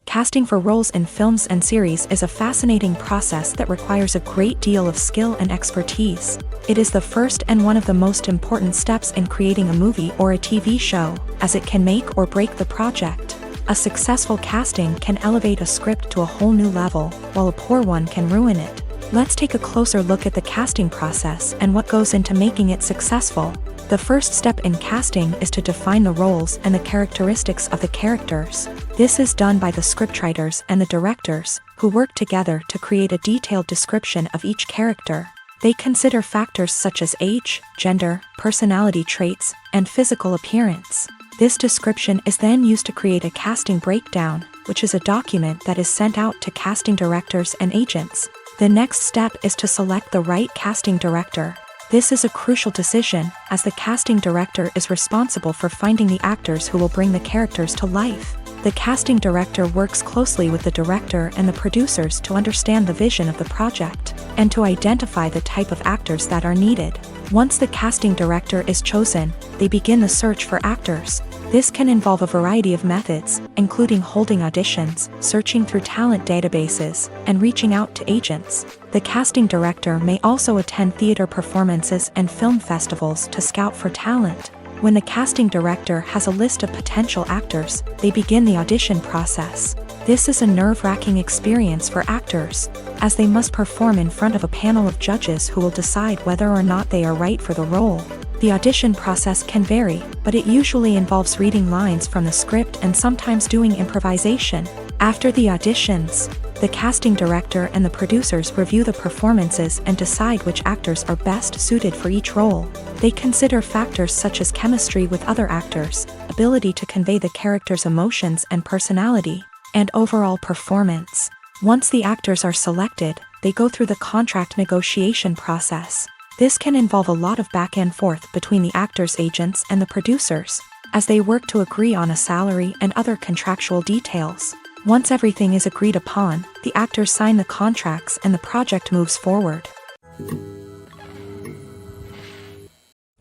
Casting for roles in films and series is a fascinating process that requires a great deal of skill and expertise. It is the first and one of the most important steps in creating a movie or a TV show, as it can make or break the project. A successful casting can elevate a script to a whole new level, while a poor one can ruin it. Let's take a closer look at the casting process and what goes into making it successful. The first step in casting is to define the roles and the characteristics of the characters. This is done by the scriptwriters and the directors, who work together to create a detailed description of each character. They consider factors such as age, gender, personality traits, and physical appearance. This description is then used to create a casting breakdown, which is a document that is sent out to casting directors and agents. The next step is to select the right casting director. This is a crucial decision, as the casting director is responsible for finding the actors who will bring the characters to life. The casting director works closely with the director and the producers to understand the vision of the project, and to identify the type of actors that are needed. Once the casting director is chosen, they begin the search for actors. This can involve a variety of methods, including holding auditions, searching through talent databases, and reaching out to agents. The casting director may also attend theater performances and film festivals to scout for talent. When the casting director has a list of potential actors, they begin the audition process. This is a nerve-wracking experience for actors, as they must perform in front of a panel of judges who will decide whether or not they are right for the role. The audition process can vary, but it usually involves reading lines from the script and sometimes doing improvisation. After the auditions, The casting director and the producers review the performances and decide which actors are best suited for each role. They consider factors such as chemistry with other actors, ability to convey the character's emotions and personality, and overall performance. Once the actors are selected, they go through the contract negotiation process. This can involve a lot of back and forth between the actors' agents and the producers, as they work to agree on a salary and other contractual details. Once everything is agreed upon, the actors sign the contracts and the project moves forward.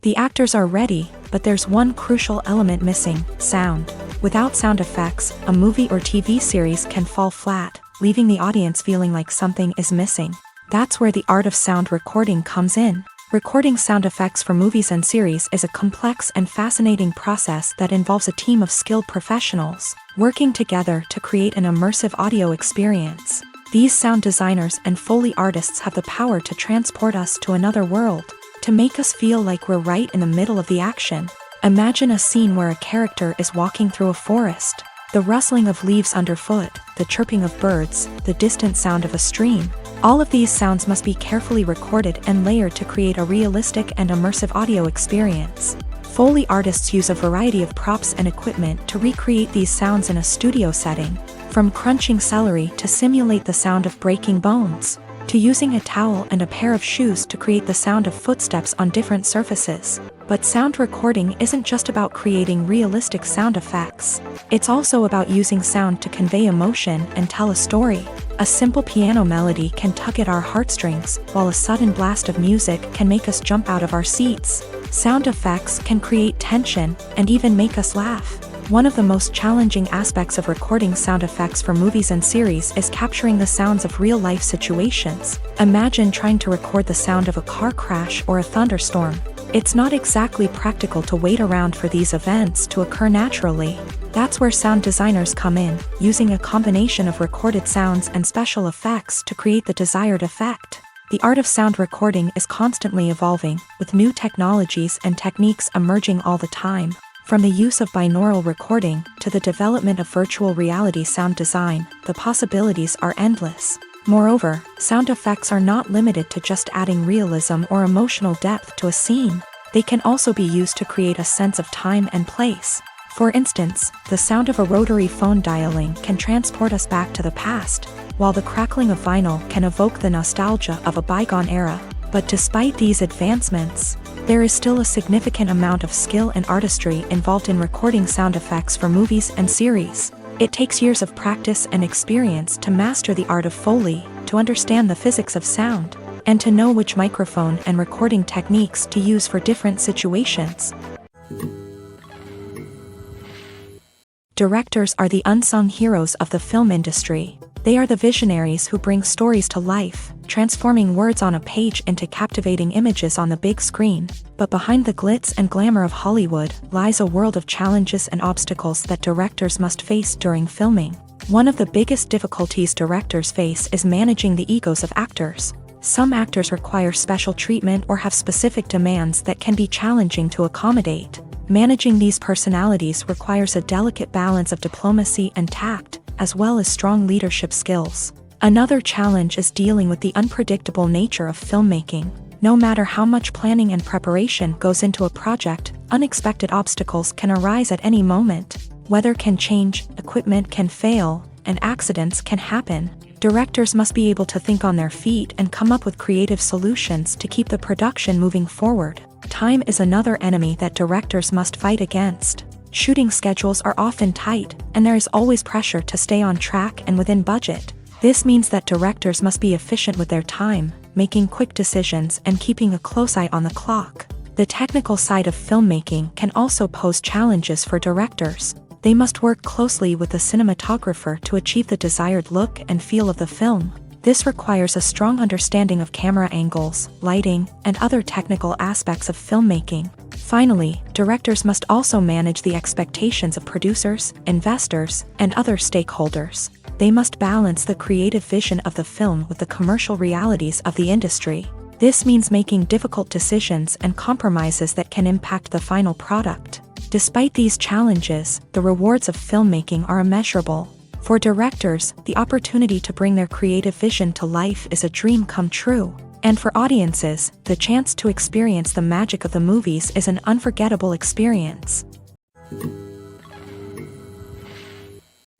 The actors are ready, but there's one crucial element missing: sound. Without sound effects, a movie or TV series can fall flat, leaving the audience feeling like something is missing. That's where the art of sound recording comes in. Recording sound effects for movies and series is a complex and fascinating process that involves a team of skilled professionals working together to create an immersive audio experience. These sound designers and Foley artists have the power to transport us to another world, to make us feel like we're right in the middle of the action. Imagine a scene where a character is walking through a forest. The rustling of leaves underfoot, the chirping of birds, the distant sound of a stream. All of these sounds must be carefully recorded and layered to create a realistic and immersive audio experience. Foley artists use a variety of props and equipment to recreate these sounds in a studio setting, from crunching celery to simulate the sound of breaking bones, to using a towel and a pair of shoes to create the sound of footsteps on different surfaces. But sound recording isn't just about creating realistic sound effects. It's also about using sound to convey emotion and tell a story. A simple piano melody can tug at our heartstrings, while a sudden blast of music can make us jump out of our seats. Sound effects can create tension and even make us laugh. One of the most challenging aspects of recording sound effects for movies and series is capturing the sounds of real-life situations. Imagine trying to record the sound of a car crash or a thunderstorm. It's not exactly practical to wait around for these events to occur naturally. That's where sound designers come in, using a combination of recorded sounds and special effects to create the desired effect. The art of sound recording is constantly evolving, with new technologies and techniques emerging all the time. From the use of binaural recording to the development of virtual reality sound design, the possibilities are endless. Moreover, sound effects are not limited to just adding realism or emotional depth to a scene. They can also be used to create a sense of time and place. For instance, the sound of a rotary phone dialing can transport us back to the past, while the crackling of vinyl can evoke the nostalgia of a bygone era. But despite these advancements, there is still a significant amount of skill and artistry involved in recording sound effects for movies and series. It takes years of practice and experience to master the art of Foley, to understand the physics of sound, and to know which microphone and recording techniques to use for different situations. Directors are the unsung heroes of the film industry. They are the visionaries who bring stories to life, transforming words on a page into captivating images on the big screen. But behind the glitz and glamour of Hollywood lies a world of challenges and obstacles that directors must face during filming. One of the biggest difficulties directors face is managing the egos of actors. Some actors require special treatment or have specific demands that can be challenging to accommodate. Managing these personalities requires a delicate balance of diplomacy and tact, as well as strong leadership skills. Another challenge is dealing with the unpredictable nature of filmmaking. No matter how much planning and preparation goes into a project, unexpected obstacles can arise at any moment. Weather can change, equipment can fail, and accidents can happen. Directors must be able to think on their feet and come up with creative solutions to keep the production moving forward. Time is another enemy that directors must fight against. Shooting schedules are often tight, and there is always pressure to stay on track and within budget. This means that directors must be efficient with their time, making quick decisions and keeping a close eye on the clock. The technical side of filmmaking can also pose challenges for directors. They must work closely with the cinematographer to achieve the desired look and feel of the film. This requires a strong understanding of camera angles, lighting, and other technical aspects of filmmaking. Finally, directors must also manage the expectations of producers, investors, and other stakeholders. They must balance the creative vision of the film with the commercial realities of the industry. This means making difficult decisions and compromises that can impact the final product. Despite these challenges, the rewards of filmmaking are immeasurable. For directors, the opportunity to bring their creative vision to life is a dream come true. And for audiences, the chance to experience the magic of the movies is an unforgettable experience.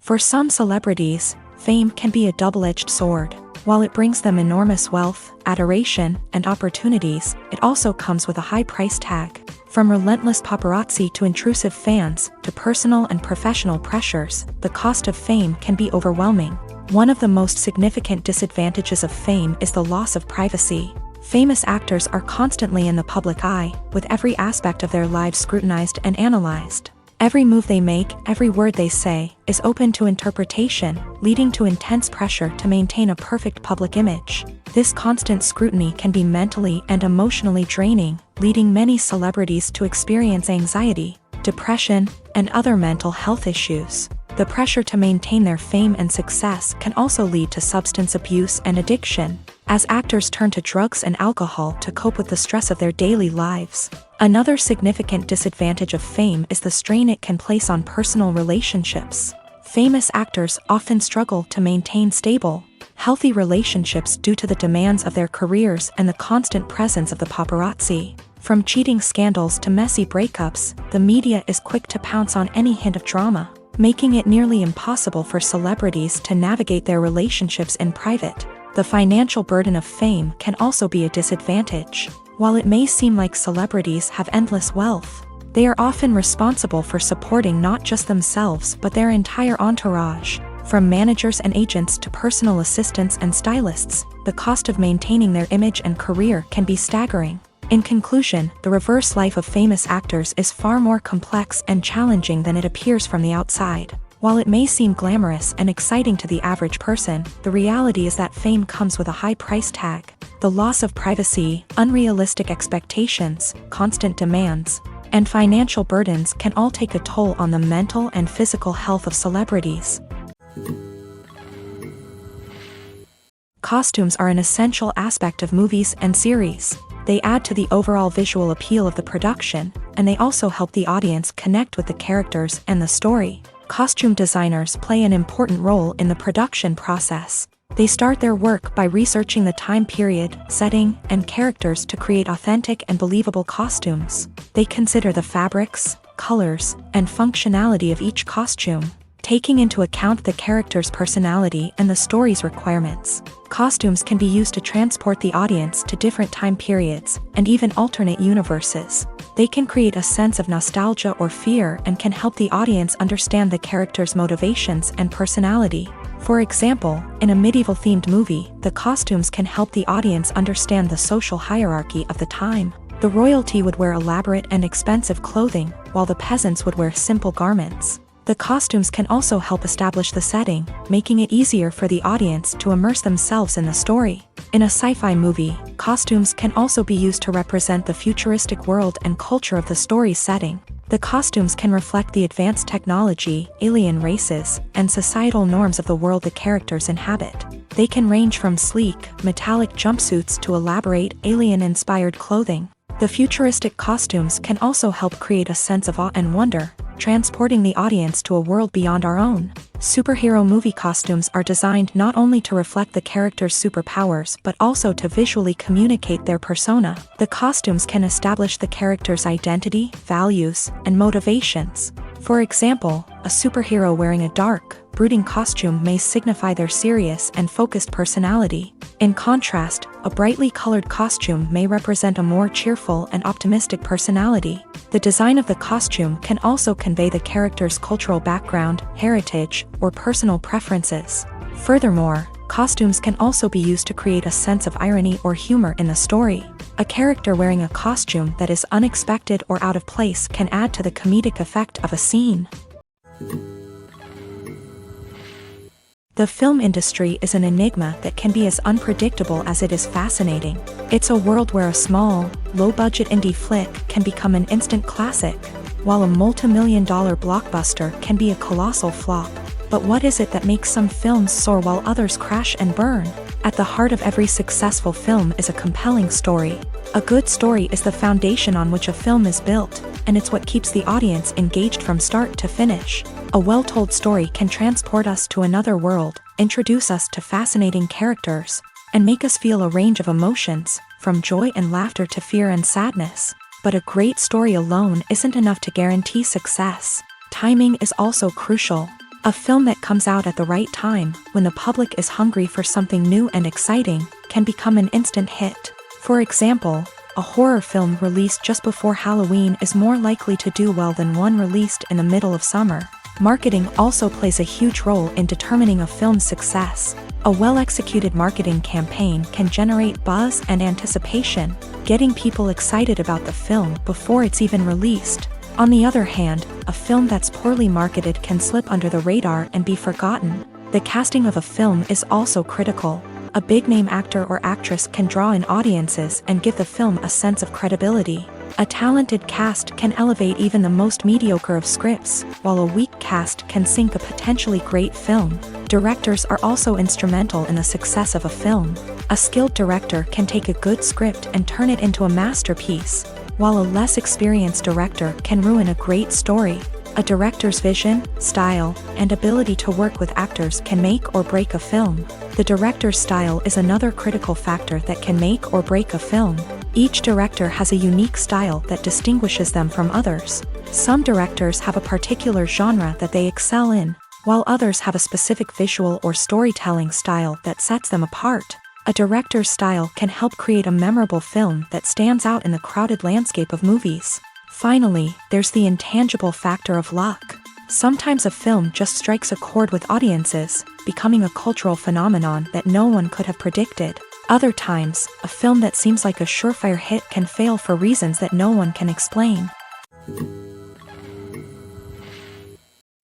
For some celebrities, fame can be a double-edged sword. While it brings them enormous wealth, adoration, and opportunities, it also comes with a high price tag. From relentless paparazzi to intrusive fans, to personal and professional pressures, the cost of fame can be overwhelming. One of the most significant disadvantages of fame is the loss of privacy. Famous actors are constantly in the public eye, with every aspect of their lives scrutinized and analyzed. Every move they make, every word they say, is open to interpretation, leading to intense pressure to maintain a perfect public image. This constant scrutiny can be mentally and emotionally draining, leading many celebrities to experience anxiety, depression, and other mental health issues. The pressure to maintain their fame and success can also lead to substance abuse and addiction, as actors turn to drugs and alcohol to cope with the stress of their daily lives. Another significant disadvantage of fame is the strain it can place on personal relationships. Famous actors often struggle to maintain stable, healthy relationships due to the demands of their careers and the constant presence of the paparazzi. From cheating scandals to messy breakups, the media is quick to pounce on any hint of drama, making it nearly impossible for celebrities to navigate their relationships in private. The financial burden of fame can also be a disadvantage. While it may seem like celebrities have endless wealth, they are often responsible for supporting not just themselves but their entire entourage. From managers and agents to personal assistants and stylists, the cost of maintaining their image and career can be staggering. In conclusion, the reverse life of famous actors is far more complex and challenging than it appears from the outside. While it may seem glamorous and exciting to the average person, the reality is that fame comes with a high price tag. The loss of privacy, unrealistic expectations, constant demands, and financial burdens can all take a toll on the mental and physical health of celebrities. Costumes are an essential aspect of movies and series. They add to the overall visual appeal of the production, and they also help the audience connect with the characters and the story. Costume designers play an important role in the production process. They start their work by researching the time period, setting, and characters to create authentic and believable costumes. They consider the fabrics, colors, and functionality of each costume, taking into account the character's personality and the story's requirements. Costumes can be used to transport the audience to different time periods, and even alternate universes. They can create a sense of nostalgia or fear and can help the audience understand the character's motivations and personality. For example, in a medieval-themed movie, the costumes can help the audience understand the social hierarchy of the time. The royalty would wear elaborate and expensive clothing, while the peasants would wear simple garments. The costumes can also help establish the setting, making it easier for the audience to immerse themselves in the story. In a sci-fi movie, costumes can also be used to represent the futuristic world and culture of the story's setting. The costumes can reflect the advanced technology, alien races, and societal norms of the world the characters inhabit. They can range from sleek, metallic jumpsuits to elaborate, alien-inspired clothing. The futuristic costumes can also help create a sense of awe and wonder, transporting the audience to a world beyond our own. Superhero movie costumes are designed not only to reflect the character's superpowers but also to visually communicate their persona. The costumes can establish the character's identity, values, and motivations. For example, a superhero wearing a dark, brooding costume may signify their serious and focused personality. In contrast, a brightly colored costume may represent a more cheerful and optimistic personality. The design of the costume can also convey the character's cultural background, heritage, or personal preferences. Furthermore, costumes can also be used to create a sense of irony or humor in the story. A character wearing a costume that is unexpected or out of place can add to the comedic effect of a scene. The film industry is an enigma that can be as unpredictable as it is fascinating. It's a world where a small, low-budget indie flick can become an instant classic, while a multi-million-dollar blockbuster can be a colossal flop. But what is it that makes some films soar while others crash and burn? At the heart of every successful film is a compelling story. A good story is the foundation on which a film is built, and it's what keeps the audience engaged from start to finish. A well-told story can transport us to another world, introduce us to fascinating characters, and make us feel a range of emotions, from joy and laughter to fear and sadness. But a great story alone isn't enough to guarantee success. Timing is also crucial. A film that comes out at the right time, when the public is hungry for something new and exciting, can become an instant hit. For example, a horror film released just before Halloween is more likely to do well than one released in the middle of summer. Marketing also plays a huge role in determining a film's success. A well-executed marketing campaign can generate buzz and anticipation, getting people excited about the film before it's even released. On the other hand, a film that's poorly marketed can slip under the radar and be forgotten. The casting of a film is also critical. A big-name actor or actress can draw in audiences and give the film a sense of credibility. A talented cast can elevate even the most mediocre of scripts, while a weak cast can sink a potentially great film. Directors are also instrumental in the success of a film. A skilled director can take a good script and turn it into a masterpiece, while a less experienced director can ruin a great story. A director's vision, style, and ability to work with actors can make or break a film. The director's style is another critical factor that can make or break a film. Each director has a unique style that distinguishes them from others. Some directors have a particular genre that they excel in, while others have a specific visual or storytelling style that sets them apart. A director's style can help create a memorable film that stands out in the crowded landscape of movies. Finally, there's the intangible factor of luck. Sometimes a film just strikes a chord with audiences, becoming a cultural phenomenon that no one could have predicted. Other times, a film that seems like a surefire hit can fail for reasons that no one can explain.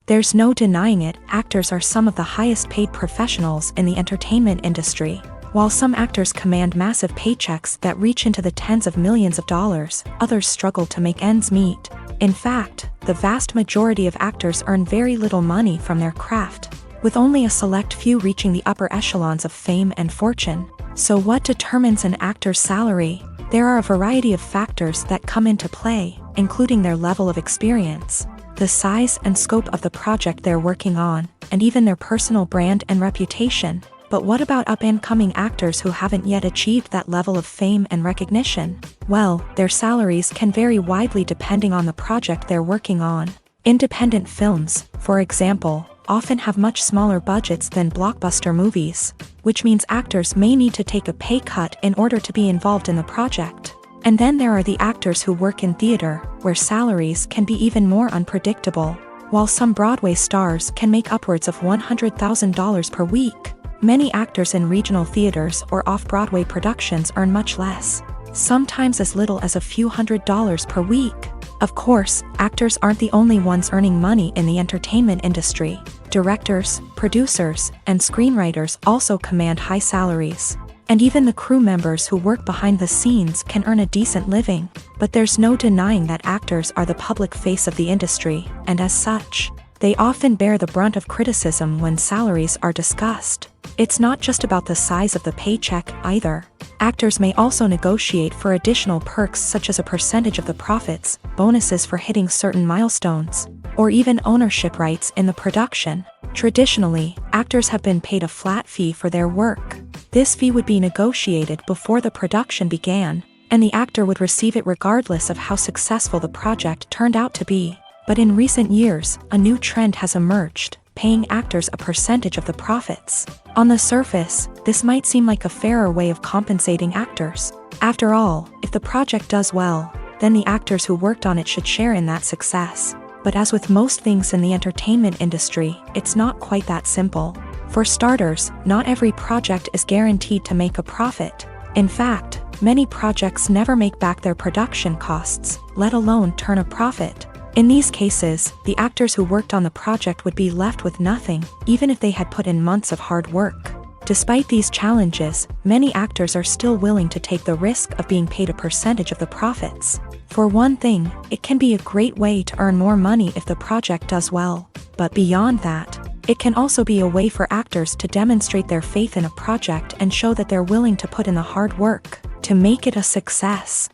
There's no denying it, actors are some of the highest paid professionals in the entertainment industry. While some actors command massive paychecks that reach into the tens of millions of dollars, others struggle to make ends meet. In fact, the vast majority of actors earn very little money from their craft, with only a select few reaching the upper echelons of fame and fortune. So what determines an actor's salary? There are a variety of factors that come into play, including their level of experience, the size and scope of the project they're working on, and even their personal brand and reputation. But what about up-and-coming actors who haven't yet achieved that level of fame and recognition? Well, their salaries can vary widely depending on the project they're working on. Independent films, for example, often have much smaller budgets than blockbuster movies, which means actors may need to take a pay cut in order to be involved in the project. And then there are the actors who work in theater, where salaries can be even more unpredictable. While some Broadway stars can make upwards of $100,000 per week, many actors in regional theaters or off-Broadway productions earn much less, sometimes as little as a few $100s per week. Of course, actors aren't the only ones earning money in the entertainment industry. Directors, producers, and screenwriters also command high salaries. And even the crew members who work behind the scenes can earn a decent living. But there's no denying that actors are the public face of the industry, and as such, they often bear the brunt of criticism when salaries are discussed. It's not just about the size of the paycheck, either. Actors may also negotiate for additional perks such as a percentage of the profits, bonuses for hitting certain milestones, or even ownership rights in the production. Traditionally, actors have been paid a flat fee for their work. This fee would be negotiated before the production began, and the actor would receive it regardless of how successful the project turned out to be. But in recent years, a new trend has emerged, paying actors a percentage of the profits. On the surface, this might seem like a fairer way of compensating actors. After all, if the project does well, then the actors who worked on it should share in that success. But as with most things in the entertainment industry, it's not quite that simple. For starters, not every project is guaranteed to make a profit. In fact, many projects never make back their production costs, let alone turn a profit. In these cases, the actors who worked on the project would be left with nothing, even if they had put in months of hard work. Despite these challenges, many actors are still willing to take the risk of being paid a percentage of the profits. For one thing, it can be a great way to earn more money if the project does well. But beyond that, it can also be a way for actors to demonstrate their faith in a project and show that they're willing to put in the hard work to make it a success.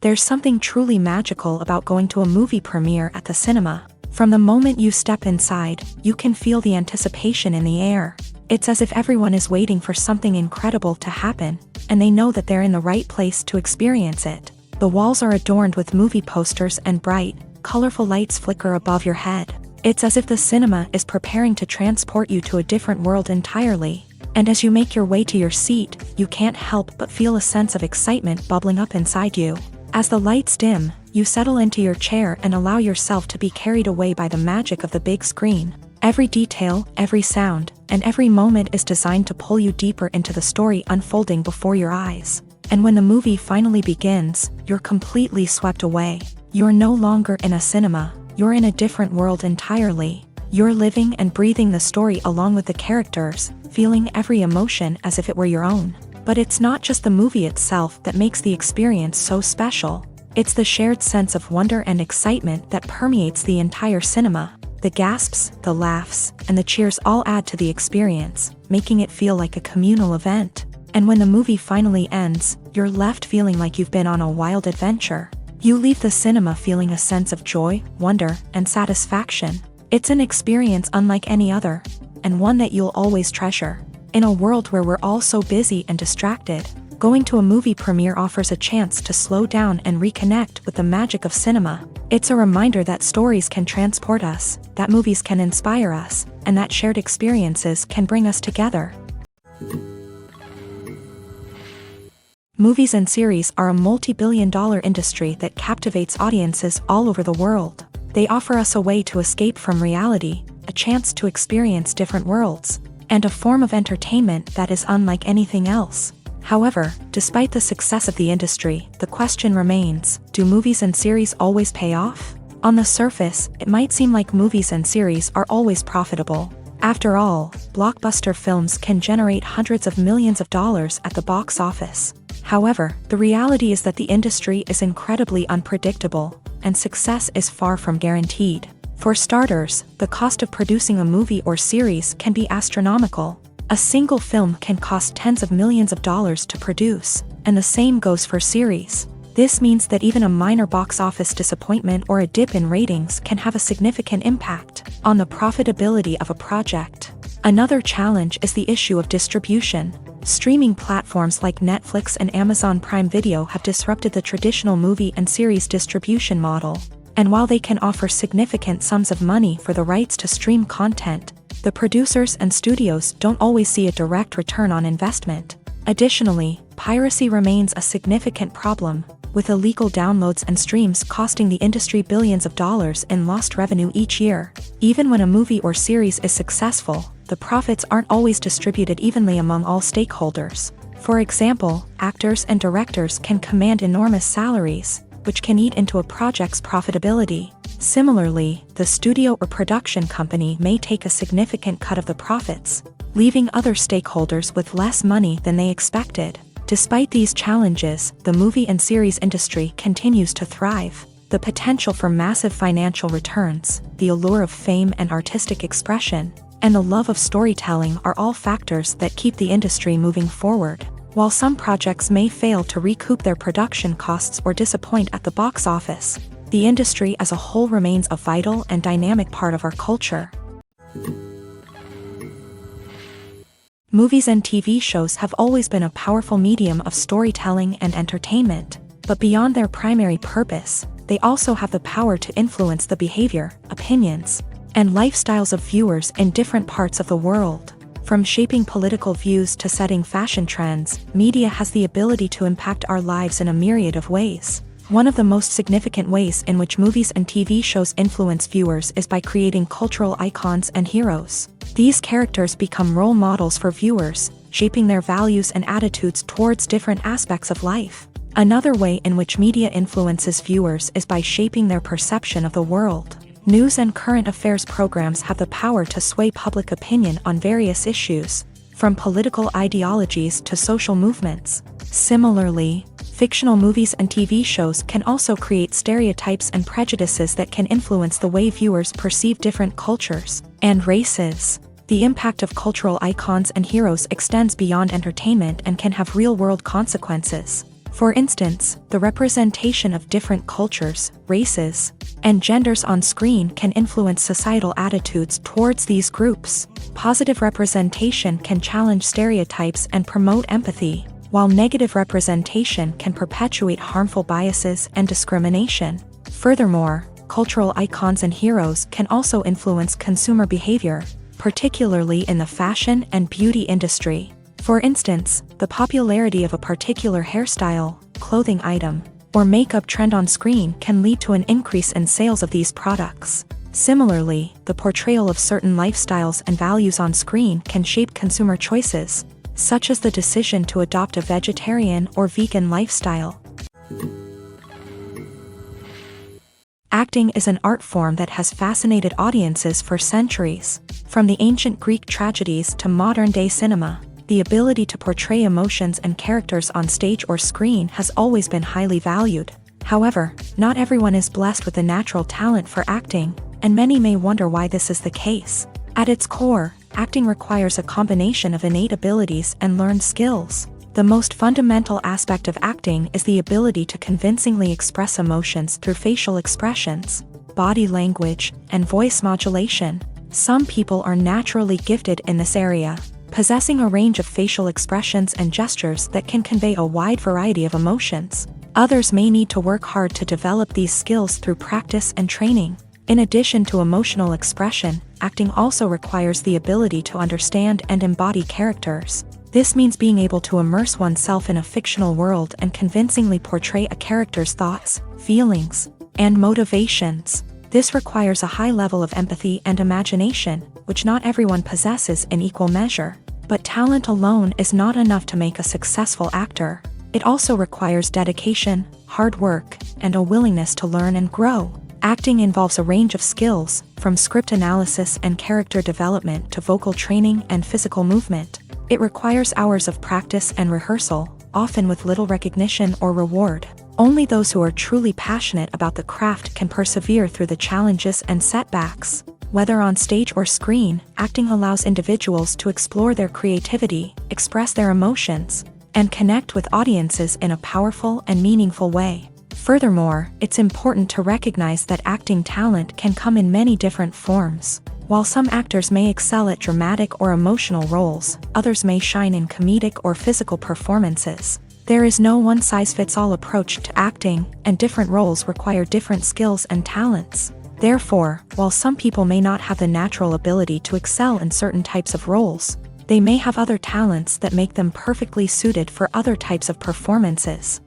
There's something truly magical about going to a movie premiere at the cinema. From the moment you step inside, you can feel the anticipation in the air. It's as if everyone is waiting for something incredible to happen, and they know that they're in the right place to experience it. The walls are adorned with movie posters and bright, colorful lights flicker above your head. It's as if the cinema is preparing to transport you to a different world entirely. And as you make your way to your seat, you can't help but feel a sense of excitement bubbling up inside you. As the lights dim, you settle into your chair and allow yourself to be carried away by the magic of the big screen. Every detail, every sound, and every moment is designed to pull you deeper into the story unfolding before your eyes. And when the movie finally begins, you're completely swept away. You're no longer in a cinema, you're in a different world entirely. You're living and breathing the story along with the characters, feeling every emotion as if it were your own. But it's not just the movie itself that makes the experience so special. It's the shared sense of wonder and excitement that permeates the entire cinema. The gasps, the laughs, and the cheers all add to the experience, making it feel like a communal event. And when the movie finally ends, you're left feeling like you've been on a wild adventure. You leave the cinema feeling a sense of joy, wonder, and satisfaction. It's an experience unlike any other, and one that you'll always treasure. In a world where we're all so busy and distracted, going to a movie premiere offers a chance to slow down and reconnect with the magic of cinema. It's a reminder that stories can transport us, that movies can inspire us, and that shared experiences can bring us together. Movies and series are a multi-billion-dollar industry that captivates audiences all over the world. They offer us a way to escape from reality, a chance to experience different worlds, and a form of entertainment that is unlike anything else. However, despite the success of the industry, the question remains, do movies and series always pay off? On the surface, it might seem like movies and series are always profitable. After all, blockbuster films can generate hundreds of millions of dollars at the box office. However, the reality is that the industry is incredibly unpredictable, and success is far from guaranteed. For starters, the cost of producing a movie or series can be astronomical. A single film can cost tens of millions of dollars to produce, and the same goes for series. This means that even a minor box office disappointment or a dip in ratings can have a significant impact on the profitability of a project. Another challenge is the issue of distribution. Streaming platforms like Netflix and Amazon Prime Video have disrupted the traditional movie and series distribution model. And while they can offer significant sums of money for the rights to stream content, the producers and studios don't always see a direct return on investment. Additionally, piracy remains a significant problem, with illegal downloads and streams costing the industry billions of dollars in lost revenue each year. Even when a movie or series is successful, the profits aren't always distributed evenly among all stakeholders. For example, actors and directors can command enormous salaries, which can eat into a project's profitability. Similarly, the studio or production company may take a significant cut of the profits, leaving other stakeholders with less money than they expected. Despite these challenges, the movie and series industry continues to thrive. The potential for massive financial returns, the allure of fame and artistic expression, and the love of storytelling are all factors that keep the industry moving forward. While some projects may fail to recoup their production costs or disappoint at the box office, the industry as a whole remains a vital and dynamic part of our culture. Movies and TV shows have always been a powerful medium of storytelling and entertainment, but beyond their primary purpose, they also have the power to influence the behavior, opinions, and lifestyles of viewers in different parts of the world. From shaping political views to setting fashion trends, media has the ability to impact our lives in a myriad of ways. One of the most significant ways in which movies and TV shows influence viewers is by creating cultural icons and heroes. These characters become role models for viewers, shaping their values and attitudes towards different aspects of life. Another way in which media influences viewers is by shaping their perception of the world. News and current affairs programs have the power to sway public opinion on various issues, from political ideologies to social movements. Similarly, fictional movies and TV shows can also create stereotypes and prejudices that can influence the way viewers perceive different cultures and races. The impact of cultural icons and heroes extends beyond entertainment and can have real-world consequences. For instance, the representation of different cultures, races, and genders on screen can influence societal attitudes towards these groups. Positive representation can challenge stereotypes and promote empathy, while negative representation can perpetuate harmful biases and discrimination. Furthermore, cultural icons and heroes can also influence consumer behavior, particularly in the fashion and beauty industry. For instance, the popularity of a particular hairstyle, clothing item, or makeup trend on screen can lead to an increase in sales of these products. Similarly, the portrayal of certain lifestyles and values on screen can shape consumer choices, such as the decision to adopt a vegetarian or vegan lifestyle. Acting is an art form that has fascinated audiences for centuries. From the ancient Greek tragedies to modern-day cinema, the ability to portray emotions and characters on stage or screen has always been highly valued. However, not everyone is blessed with the natural talent for acting, and many may wonder why this is the case. At its core, acting requires a combination of innate abilities and learned skills. The most fundamental aspect of acting is the ability to convincingly express emotions through facial expressions, body language, and voice modulation. Some people are naturally gifted in this area, possessing a range of facial expressions and gestures that can convey a wide variety of emotions. Others may need to work hard to develop these skills through practice and training. In addition to emotional expression, acting also requires the ability to understand and embody characters. This means being able to immerse oneself in a fictional world and convincingly portray a character's thoughts, feelings, and motivations. This requires a high level of empathy and imagination, which not everyone possesses in equal measure. But talent alone is not enough to make a successful actor. It also requires dedication, hard work, and a willingness to learn and grow. Acting involves a range of skills, from script analysis and character development to vocal training and physical movement. It requires hours of practice and rehearsal, often with little recognition or reward. Only those who are truly passionate about the craft can persevere through the challenges and setbacks. Whether on stage or screen, acting allows individuals to explore their creativity, express their emotions, and connect with audiences in a powerful and meaningful way. Furthermore, it's important to recognize that acting talent can come in many different forms. While some actors may excel at dramatic or emotional roles, others may shine in comedic or physical performances. There is no one-size-fits-all approach to acting, and different roles require different skills and talents. Therefore, while some people may not have the natural ability to excel in certain types of roles, they may have other talents that make them perfectly suited for other types of performances.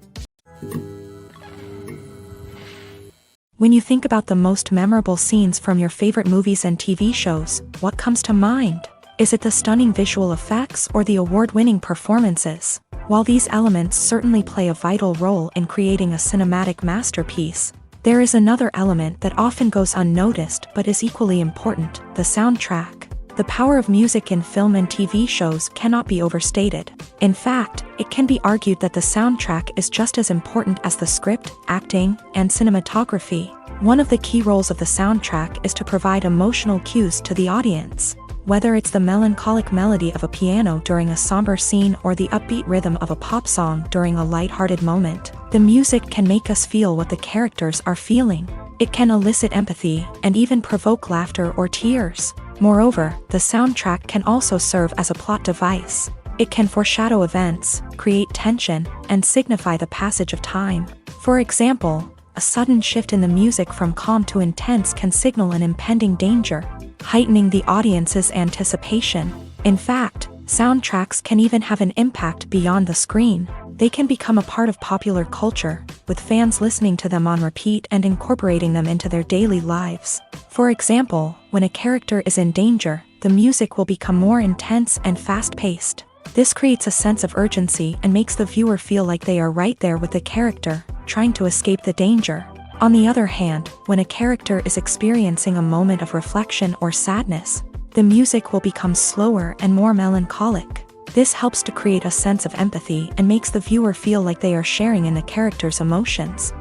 When you think about the most memorable scenes from your favorite movies and TV shows, what comes to mind? Is it the stunning visual effects or the award-winning performances? While these elements certainly play a vital role in creating a cinematic masterpiece, there is another element that often goes unnoticed but is equally important: the soundtrack. The power of music in film and TV shows cannot be overstated. In fact, it can be argued that the soundtrack is just as important as the script, acting, and cinematography. One of the key roles of the soundtrack is to provide emotional cues to the audience. Whether it's the melancholic melody of a piano during a somber scene or the upbeat rhythm of a pop song during a lighthearted moment, the music can make us feel what the characters are feeling. It can elicit empathy and even provoke laughter or tears. Moreover, the soundtrack can also serve as a plot device. It can foreshadow events, create tension, and signify the passage of time. For example, a sudden shift in the music from calm to intense can signal an impending danger, heightening the audience's anticipation. In fact, soundtracks can even have an impact beyond the screen. They can become a part of popular culture, with fans listening to them on repeat and incorporating them into their daily lives. For example, when a character is in danger, the music will become more intense and fast-paced. This creates a sense of urgency and makes the viewer feel like they are right there with the character, trying to escape the danger. On the other hand, when a character is experiencing a moment of reflection or sadness, the music will become slower and more melancholic. This helps to create a sense of empathy and makes the viewer feel like they are sharing in the character's emotions.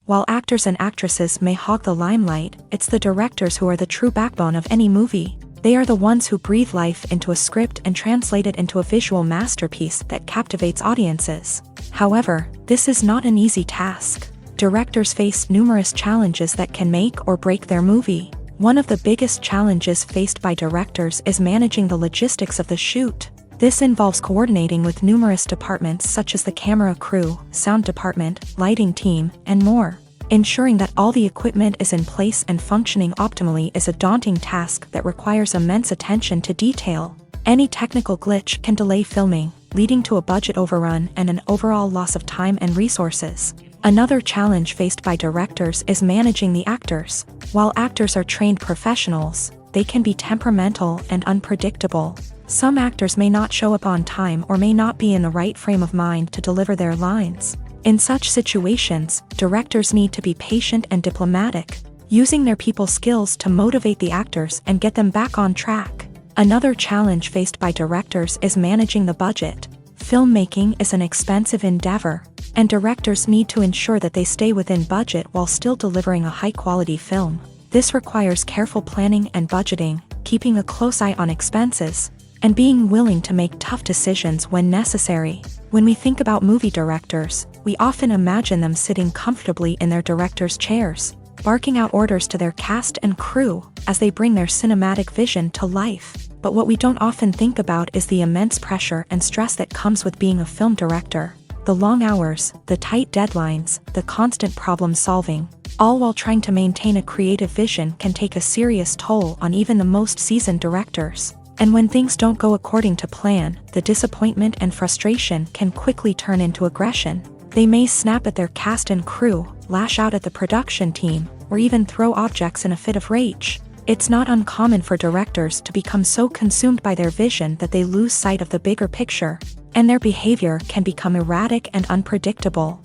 While actors and actresses may hog the limelight, it's the directors who are the true backbone of any movie. They are the ones who breathe life into a script and translate it into a visual masterpiece that captivates audiences. However, this is not an easy task. Directors face numerous challenges that can make or break their movie. One of the biggest challenges faced by directors is managing the logistics of the shoot. This involves coordinating with numerous departments such as the camera crew, sound department, lighting team, and more. Ensuring that all the equipment is in place and functioning optimally is a daunting task that requires immense attention to detail. Any technical glitch can delay filming, leading to a budget overrun and an overall loss of time and resources. Another challenge faced by directors is managing the actors. While actors are trained professionals, they can be temperamental and unpredictable. Some actors may not show up on time or may not be in the right frame of mind to deliver their lines. In such situations, directors need to be patient and diplomatic, using their people skills to motivate the actors and get them back on track. Another challenge faced by directors is managing the budget. Filmmaking is an expensive endeavor, and directors need to ensure that they stay within budget while still delivering a high-quality film. This requires careful planning and budgeting, keeping a close eye on expenses, and being willing to make tough decisions when necessary. When we think about movie directors, we often imagine them sitting comfortably in their director's chairs, barking out orders to their cast and crew as they bring their cinematic vision to life. But what we don't often think about is the immense pressure and stress that comes with being a film director. The long hours, the tight deadlines, the constant problem solving, all while trying to maintain a creative vision can take a serious toll on even the most seasoned directors. And when things don't go according to plan, the disappointment and frustration can quickly turn into aggression. They may snap at their cast and crew, lash out at the production team, or even throw objects in a fit of rage. It's not uncommon for directors to become so consumed by their vision that they lose sight of the bigger picture, and their behavior can become erratic and unpredictable.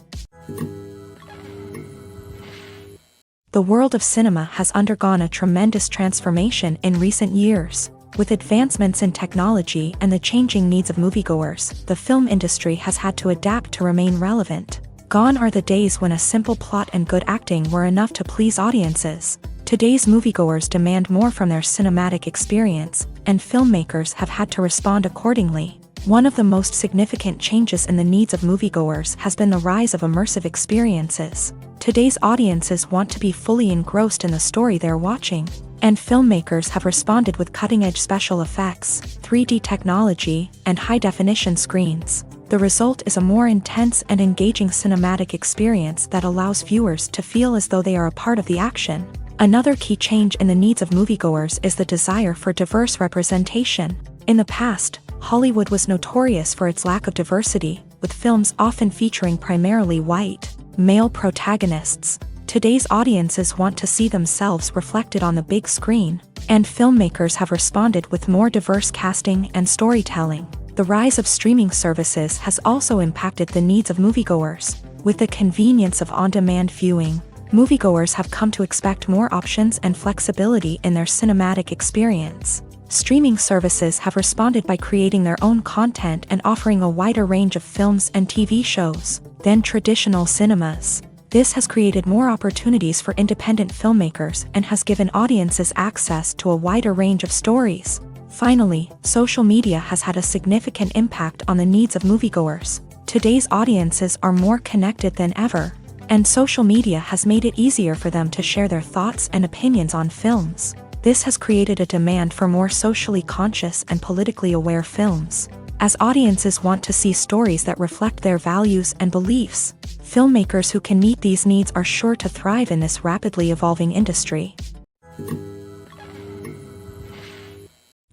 The world of cinema has undergone a tremendous transformation in recent years. With advancements in technology and the changing needs of moviegoers, the film industry has had to adapt to remain relevant. Gone are the days when a simple plot and good acting were enough to please audiences. Today's moviegoers demand more from their cinematic experience, and filmmakers have had to respond accordingly. One of the most significant changes in the needs of moviegoers has been the rise of immersive experiences. Today's audiences want to be fully engrossed in the story they're watching, and filmmakers have responded with cutting-edge special effects, 3D technology, and high-definition screens. The result is a more intense and engaging cinematic experience that allows viewers to feel as though they are a part of the action. Another key change in the needs of moviegoers is the desire for diverse representation. In the past, Hollywood was notorious for its lack of diversity, with films often featuring primarily white, male protagonists. Today's audiences want to see themselves reflected on the big screen, and filmmakers have responded with more diverse casting and storytelling. The rise of streaming services has also impacted the needs of moviegoers. With the convenience of on-demand viewing, moviegoers have come to expect more options and flexibility in their cinematic experience. Streaming services have responded by creating their own content and offering a wider range of films and TV shows than traditional cinemas. This has created more opportunities for independent filmmakers and has given audiences access to a wider range of stories. Finally, social media has had a significant impact on the needs of moviegoers. Today's audiences are more connected than ever, and social media has made it easier for them to share their thoughts and opinions on films. This has created a demand for more socially conscious and politically aware films. As audiences want to see stories that reflect their values and beliefs, filmmakers who can meet these needs are sure to thrive in this rapidly evolving industry.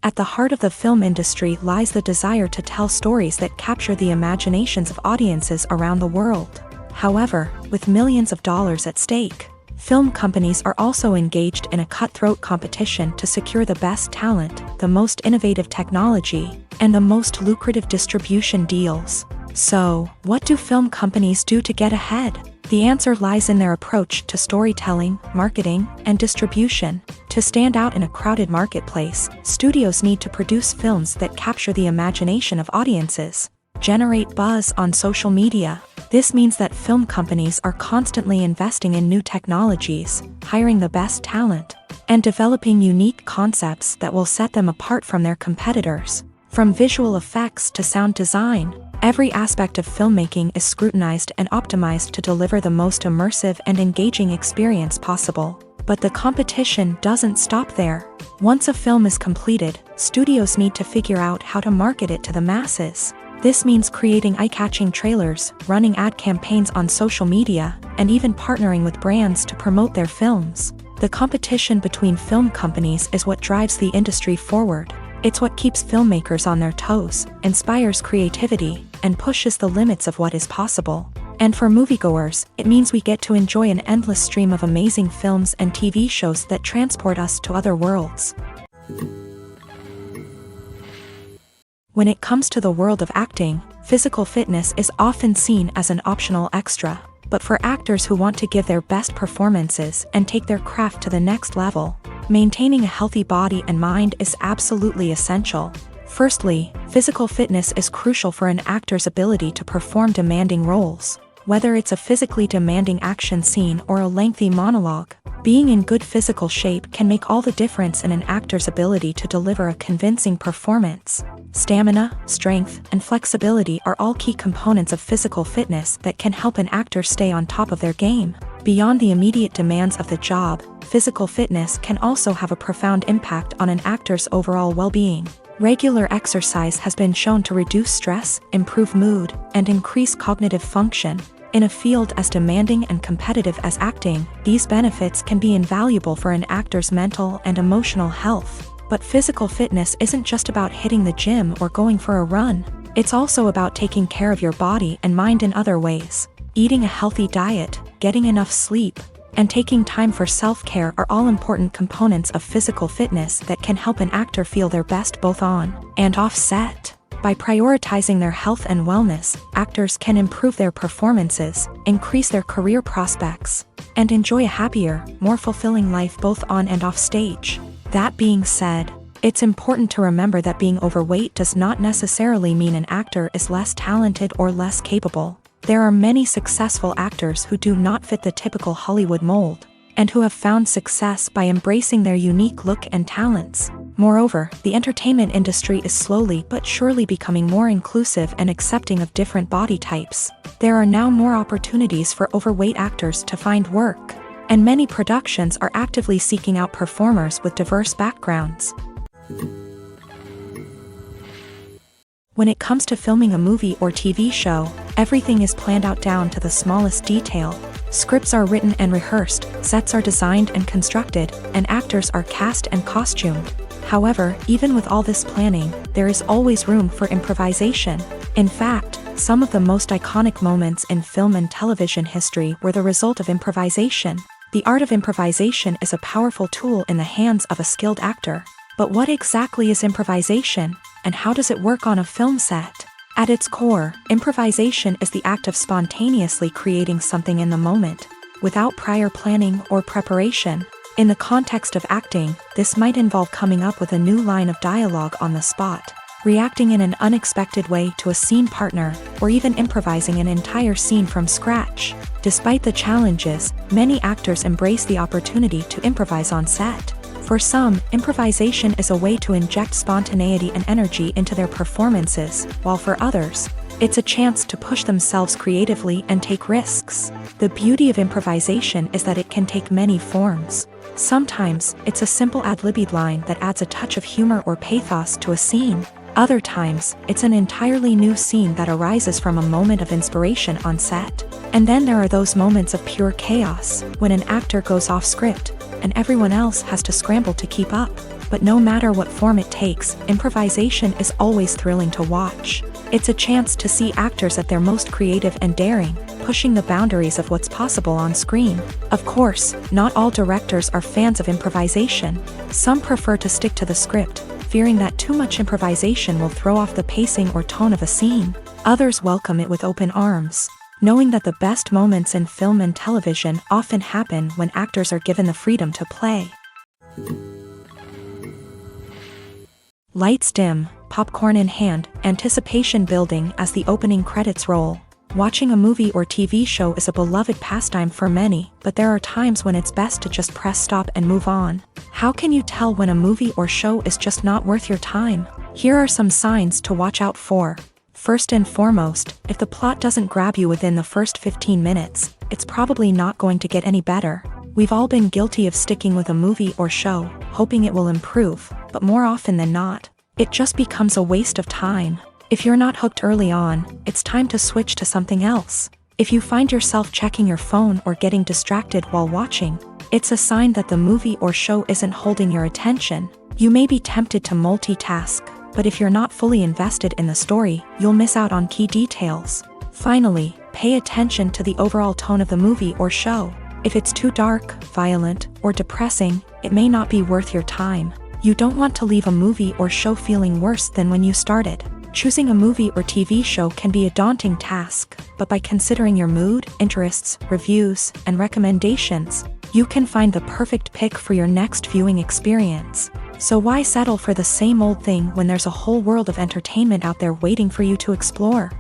At the heart of the film industry lies the desire to tell stories that capture the imaginations of audiences around the world. However, with millions of dollars at stake, film companies are also engaged in a cutthroat competition to secure the best talent, the most innovative technology, and the most lucrative distribution deals. So, what do film companies do to get ahead? The answer lies in their approach to storytelling, marketing, and distribution. To stand out in a crowded marketplace, studios need to produce films that capture the imagination of audiences, generate buzz on social media, This means that film companies are constantly investing in new technologies, hiring the best talent, and developing unique concepts that will set them apart from their competitors. From visual effects to sound design, every aspect of filmmaking is scrutinized and optimized to deliver the most immersive and engaging experience possible. But the competition doesn't stop there. Once a film is completed, studios need to figure out how to market it to the masses. This means creating eye-catching trailers, running ad campaigns on social media, and even partnering with brands to promote their films. The competition between film companies is what drives the industry forward. It's what keeps filmmakers on their toes, inspires creativity, and pushes the limits of what is possible. And for moviegoers, it means we get to enjoy an endless stream of amazing films and TV shows that transport us to other worlds. When it comes to the world of acting, physical fitness is often seen as an optional extra. But for actors who want to give their best performances and take their craft to the next level, maintaining a healthy body and mind is absolutely essential. Firstly, physical fitness is crucial for an actor's ability to perform demanding roles. Whether it's a physically demanding action scene or a lengthy monologue, being in good physical shape can make all the difference in an actor's ability to deliver a convincing performance. Stamina, strength, and flexibility are all key components of physical fitness that can help an actor stay on top of their game. Beyond the immediate demands of the job, physical fitness can also have a profound impact on an actor's overall well-being. Regular exercise has been shown to reduce stress, improve mood, and increase cognitive function. In a field as demanding and competitive as acting, these benefits can be invaluable for an actor's mental and emotional health. But physical fitness isn't just about hitting the gym or going for a run. It's also about taking care of your body and mind in other ways. Eating a healthy diet, getting enough sleep, and taking time for self-care are all important components of physical fitness that can help an actor feel their best both on and off set. By prioritizing their health and wellness, actors can improve their performances, increase their career prospects, and enjoy a happier, more fulfilling life both on and off stage. That being said, it's important to remember that being overweight does not necessarily mean an actor is less talented or less capable. There are many successful actors who do not fit the typical Hollywood mold, and who have found success by embracing their unique look and talents. Moreover, the entertainment industry is slowly but surely becoming more inclusive and accepting of different body types. There are now more opportunities for overweight actors to find work, and many productions are actively seeking out performers with diverse backgrounds. When it comes to filming a movie or TV show, everything is planned out down to the smallest detail. Scripts are written and rehearsed, sets are designed and constructed, and actors are cast and costumed. However, even with all this planning, there is always room for improvisation. In fact, some of the most iconic moments in film and television history were the result of improvisation. The art of improvisation is a powerful tool in the hands of a skilled actor. But what exactly is improvisation, and how does it work on a film set? At its core, improvisation is the act of spontaneously creating something in the moment, without prior planning or preparation. In the context of acting, this might involve coming up with a new line of dialogue on the spot, reacting in an unexpected way to a scene partner, or even improvising an entire scene from scratch. Despite the challenges, many actors embrace the opportunity to improvise on set. For some, improvisation is a way to inject spontaneity and energy into their performances, while for others, it's a chance to push themselves creatively and take risks. The beauty of improvisation is that it can take many forms. Sometimes, it's a simple ad-libbed line that adds a touch of humor or pathos to a scene. Other times, it's an entirely new scene that arises from a moment of inspiration on set. And then there are those moments of pure chaos, when an actor goes off script, and everyone else has to scramble to keep up. But no matter what form it takes, improvisation is always thrilling to watch. It's a chance to see actors at their most creative and daring, pushing the boundaries of what's possible on screen. Of course, not all directors are fans of improvisation. Some prefer to stick to the script, fearing that too much improvisation will throw off the pacing or tone of a scene. Others welcome it with open arms, knowing that the best moments in film and television often happen when actors are given the freedom to play. Lights dim, popcorn in hand, anticipation building as the opening credits roll. Watching a movie or TV show is a beloved pastime for many, but there are times when it's best to just press stop and move on. How can you tell when a movie or show is just not worth your time? Here are some signs to watch out for. First and foremost, if the plot doesn't grab you within the first 15 minutes, it's probably not going to get any better. We've all been guilty of sticking with a movie or show, hoping it will improve, but more often than not, it just becomes a waste of time. If you're not hooked early on, it's time to switch to something else. If you find yourself checking your phone or getting distracted while watching, it's a sign that the movie or show isn't holding your attention. You may be tempted to multitask, but if you're not fully invested in the story, you'll miss out on key details. Finally, pay attention to the overall tone of the movie or show. If it's too dark, violent, or depressing, it may not be worth your time. You don't want to leave a movie or show feeling worse than when you started. Choosing a movie or TV show can be a daunting task, but by considering your mood, interests, reviews, and recommendations, you can find the perfect pick for your next viewing experience. So why settle for the same old thing when there's a whole world of entertainment out there waiting for you to explore?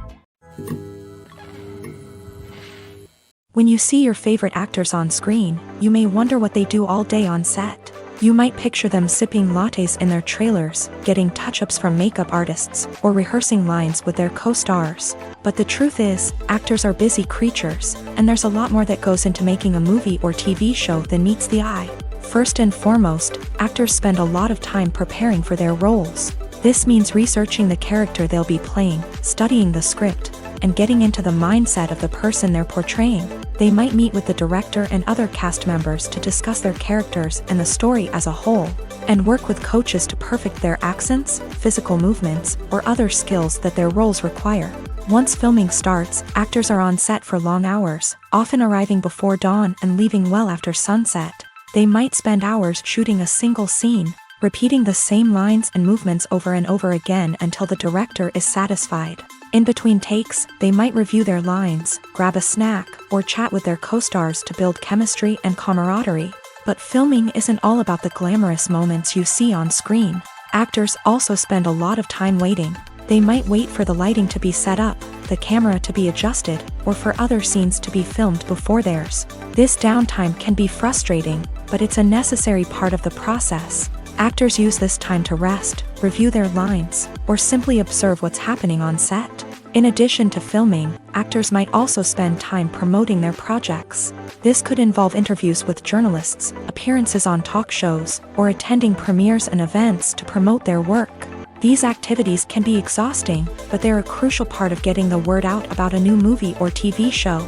When you see your favorite actors on screen, you may wonder what they do all day on set. You might picture them sipping lattes in their trailers, getting touch-ups from makeup artists, or rehearsing lines with their co-stars. But the truth is, actors are busy creatures, and there's a lot more that goes into making a movie or TV show than meets the eye. First and foremost, actors spend a lot of time preparing for their roles. This means researching the character they'll be playing, studying the script, and getting into the mindset of the person they're portraying. They might meet with the director and other cast members to discuss their characters and the story as a whole, and work with coaches to perfect their accents, physical movements, or other skills that their roles require. Once filming starts, actors are on set for long hours, often arriving before dawn and leaving well after sunset. They might spend hours shooting a single scene, repeating the same lines and movements over and over again until the director is satisfied. In between takes, they might review their lines, grab a snack, or chat with their co-stars to build chemistry and camaraderie. But filming isn't all about the glamorous moments you see on screen. Actors also spend a lot of time waiting. They might wait for the lighting to be set up, the camera to be adjusted, or for other scenes to be filmed before theirs. This downtime can be frustrating, but it's a necessary part of the process. Actors use this time to rest, review their lines, or simply observe what's happening on set. In addition to filming, actors might also spend time promoting their projects. This could involve interviews with journalists, appearances on talk shows, or attending premieres and events to promote their work. These activities can be exhausting, but they're a crucial part of getting the word out about a new movie or TV show.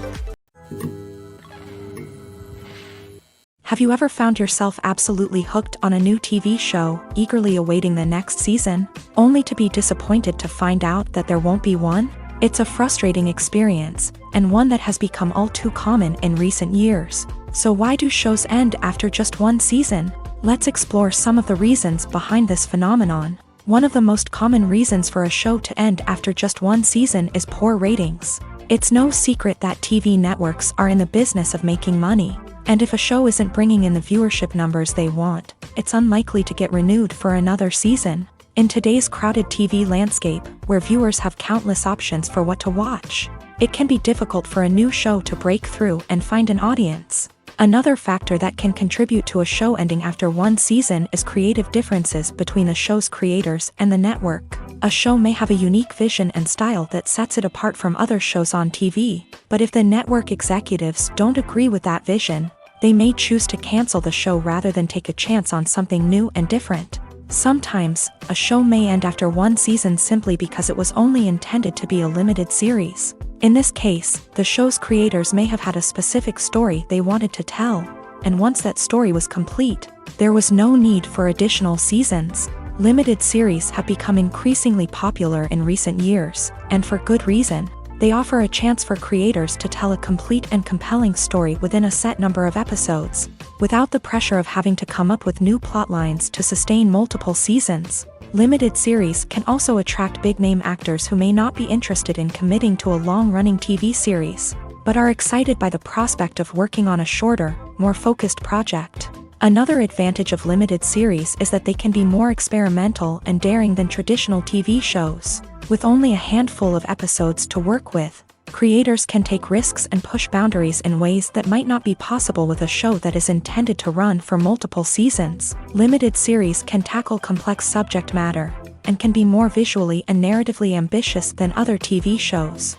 Have you ever found yourself absolutely hooked on a new TV show, eagerly awaiting the next season, only to be disappointed to find out that there won't be one? It's a frustrating experience, and one that has become all too common in recent years. So why do shows end after just one season? Let's explore some of the reasons behind this phenomenon. One of the most common reasons for a show to end after just one season is poor ratings. It's no secret that TV networks are in the business of making money. And if a show isn't bringing in the viewership numbers they want, it's unlikely to get renewed for another season. In today's crowded TV landscape, where viewers have countless options for what to watch, it can be difficult for a new show to break through and find an audience. Another factor that can contribute to a show ending after one season is creative differences between the show's creators and the network. A show may have a unique vision and style that sets it apart from other shows on TV, but if the network executives don't agree with that vision, they may choose to cancel the show rather than take a chance on something new and different. Sometimes, a show may end after one season simply because it was only intended to be a limited series. In this case, the show's creators may have had a specific story they wanted to tell, and once that story was complete, there was no need for additional seasons. Limited series have become increasingly popular in recent years, and for good reason. They offer a chance for creators to tell a complete and compelling story within a set number of episodes, without the pressure of having to come up with new plotlines to sustain multiple seasons. Limited series can also attract big-name actors who may not be interested in committing to a long-running TV series, but are excited by the prospect of working on a shorter, more focused project. Another advantage of limited series is that they can be more experimental and daring than traditional TV shows. With only a handful of episodes to work with, Creators can take risks and push boundaries in ways that might not be possible with a show that is intended to run for multiple seasons. Limited series can tackle complex subject matter and can be more visually and narratively ambitious than other TV shows.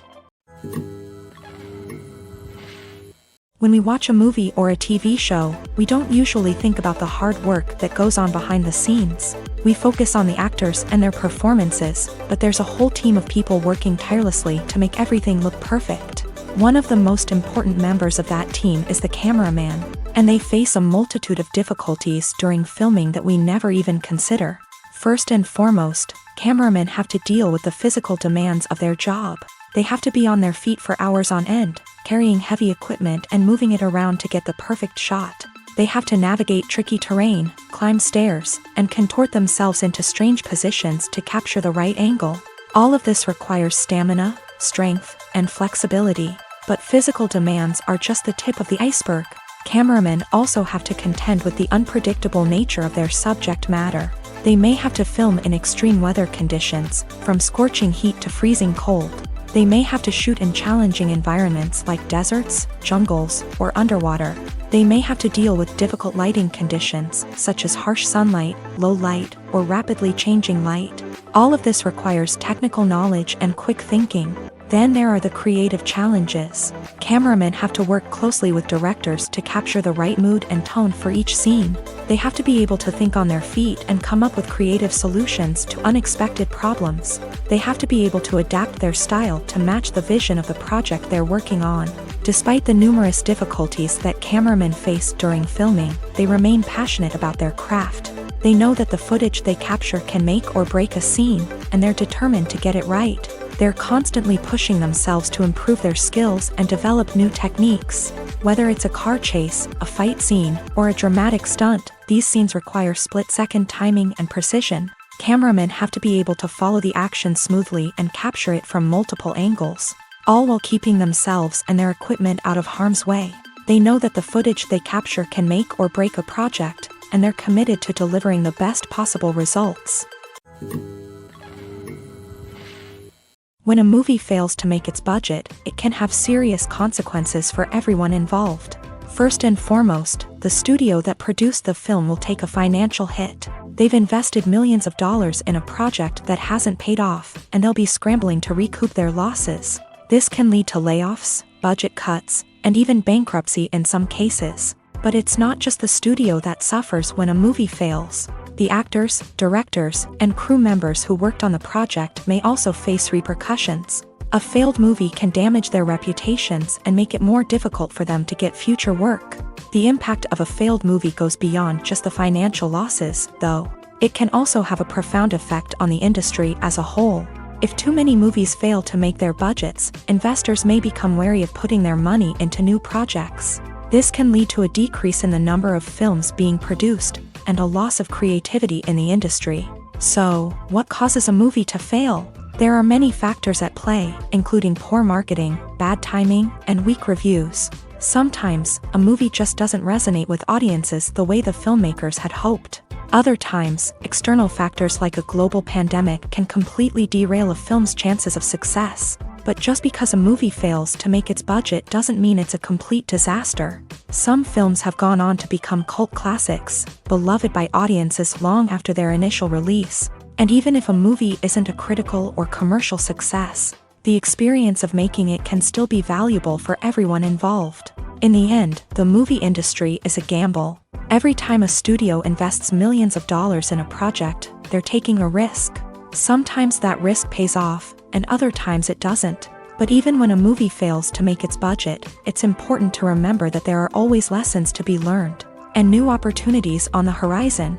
When we watch a movie or a TV show, we don't usually think about the hard work that goes on behind the scenes. We focus on the actors and their performances, but there's a whole team of people working tirelessly to make everything look perfect. One of the most important members of that team is the cameraman, and they face a multitude of difficulties during filming that we never even consider. First and foremost, cameramen have to deal with the physical demands of their job. They have to be on their feet for hours on end, carrying heavy equipment and moving it around to get the perfect shot. They have to navigate tricky terrain, climb stairs, and contort themselves into strange positions to capture the right angle. All of this requires stamina, strength, and flexibility. But physical demands are just the tip of the iceberg. Cameramen also have to contend with the unpredictable nature of their subject matter. They may have to film in extreme weather conditions, from scorching heat to freezing cold. They may have to shoot in challenging environments like deserts, jungles, or underwater. They may have to deal with difficult lighting conditions, such as harsh sunlight, low light, or rapidly changing light. All of this requires technical knowledge and quick thinking. Then there are the creative challenges. Cameramen have to work closely with directors to capture the right mood and tone for each scene. They have to be able to think on their feet and come up with creative solutions to unexpected problems. They have to be able to adapt their style to match the vision of the project they're working on. Despite the numerous difficulties that cameramen face during filming, they remain passionate about their craft. They know that the footage they capture can make or break a scene, and they're determined to get it right. They're constantly pushing themselves to improve their skills and develop new techniques. Whether it's a car chase, a fight scene, or a dramatic stunt, these scenes require split-second timing and precision. Cameramen have to be able to follow the action smoothly and capture it from multiple angles, all while keeping themselves and their equipment out of harm's way. They know that the footage they capture can make or break a project, and they're committed to delivering the best possible results. When a movie fails to make its budget, it can have serious consequences for everyone involved. First and foremost, the studio that produced the film will take a financial hit. They've invested millions of dollars in a project that hasn't paid off, and they'll be scrambling to recoup their losses. This can lead to layoffs, budget cuts, and even bankruptcy in some cases. But it's not just the studio that suffers when a movie fails. The actors, directors, and crew members who worked on the project may also face repercussions. A failed movie can damage their reputations and make it more difficult for them to get future work. The impact of a failed movie goes beyond just the financial losses, though. It can also have a profound effect on the industry as a whole. If too many movies fail to make their budgets, investors may become wary of putting their money into new projects. This can lead to a decrease in the number of films being produced, and a loss of creativity in the industry. So, what causes a movie to fail? There are many factors at play, including poor marketing, bad timing, and weak reviews. Sometimes, a movie just doesn't resonate with audiences the way the filmmakers had hoped. Other times, external factors like a global pandemic can completely derail a film's chances of success. But just because a movie fails to make its budget doesn't mean it's a complete disaster. Some films have gone on to become cult classics, beloved by audiences long after their initial release. And even if a movie isn't a critical or commercial success, the experience of making it can still be valuable for everyone involved. In the end, the movie industry is a gamble. Every time a studio invests millions of dollars in a project, they're taking a risk. Sometimes that risk pays off, and other times it doesn't. But even when a movie fails to make its budget, it's important to remember that there are always lessons to be learned, and new opportunities on the horizon.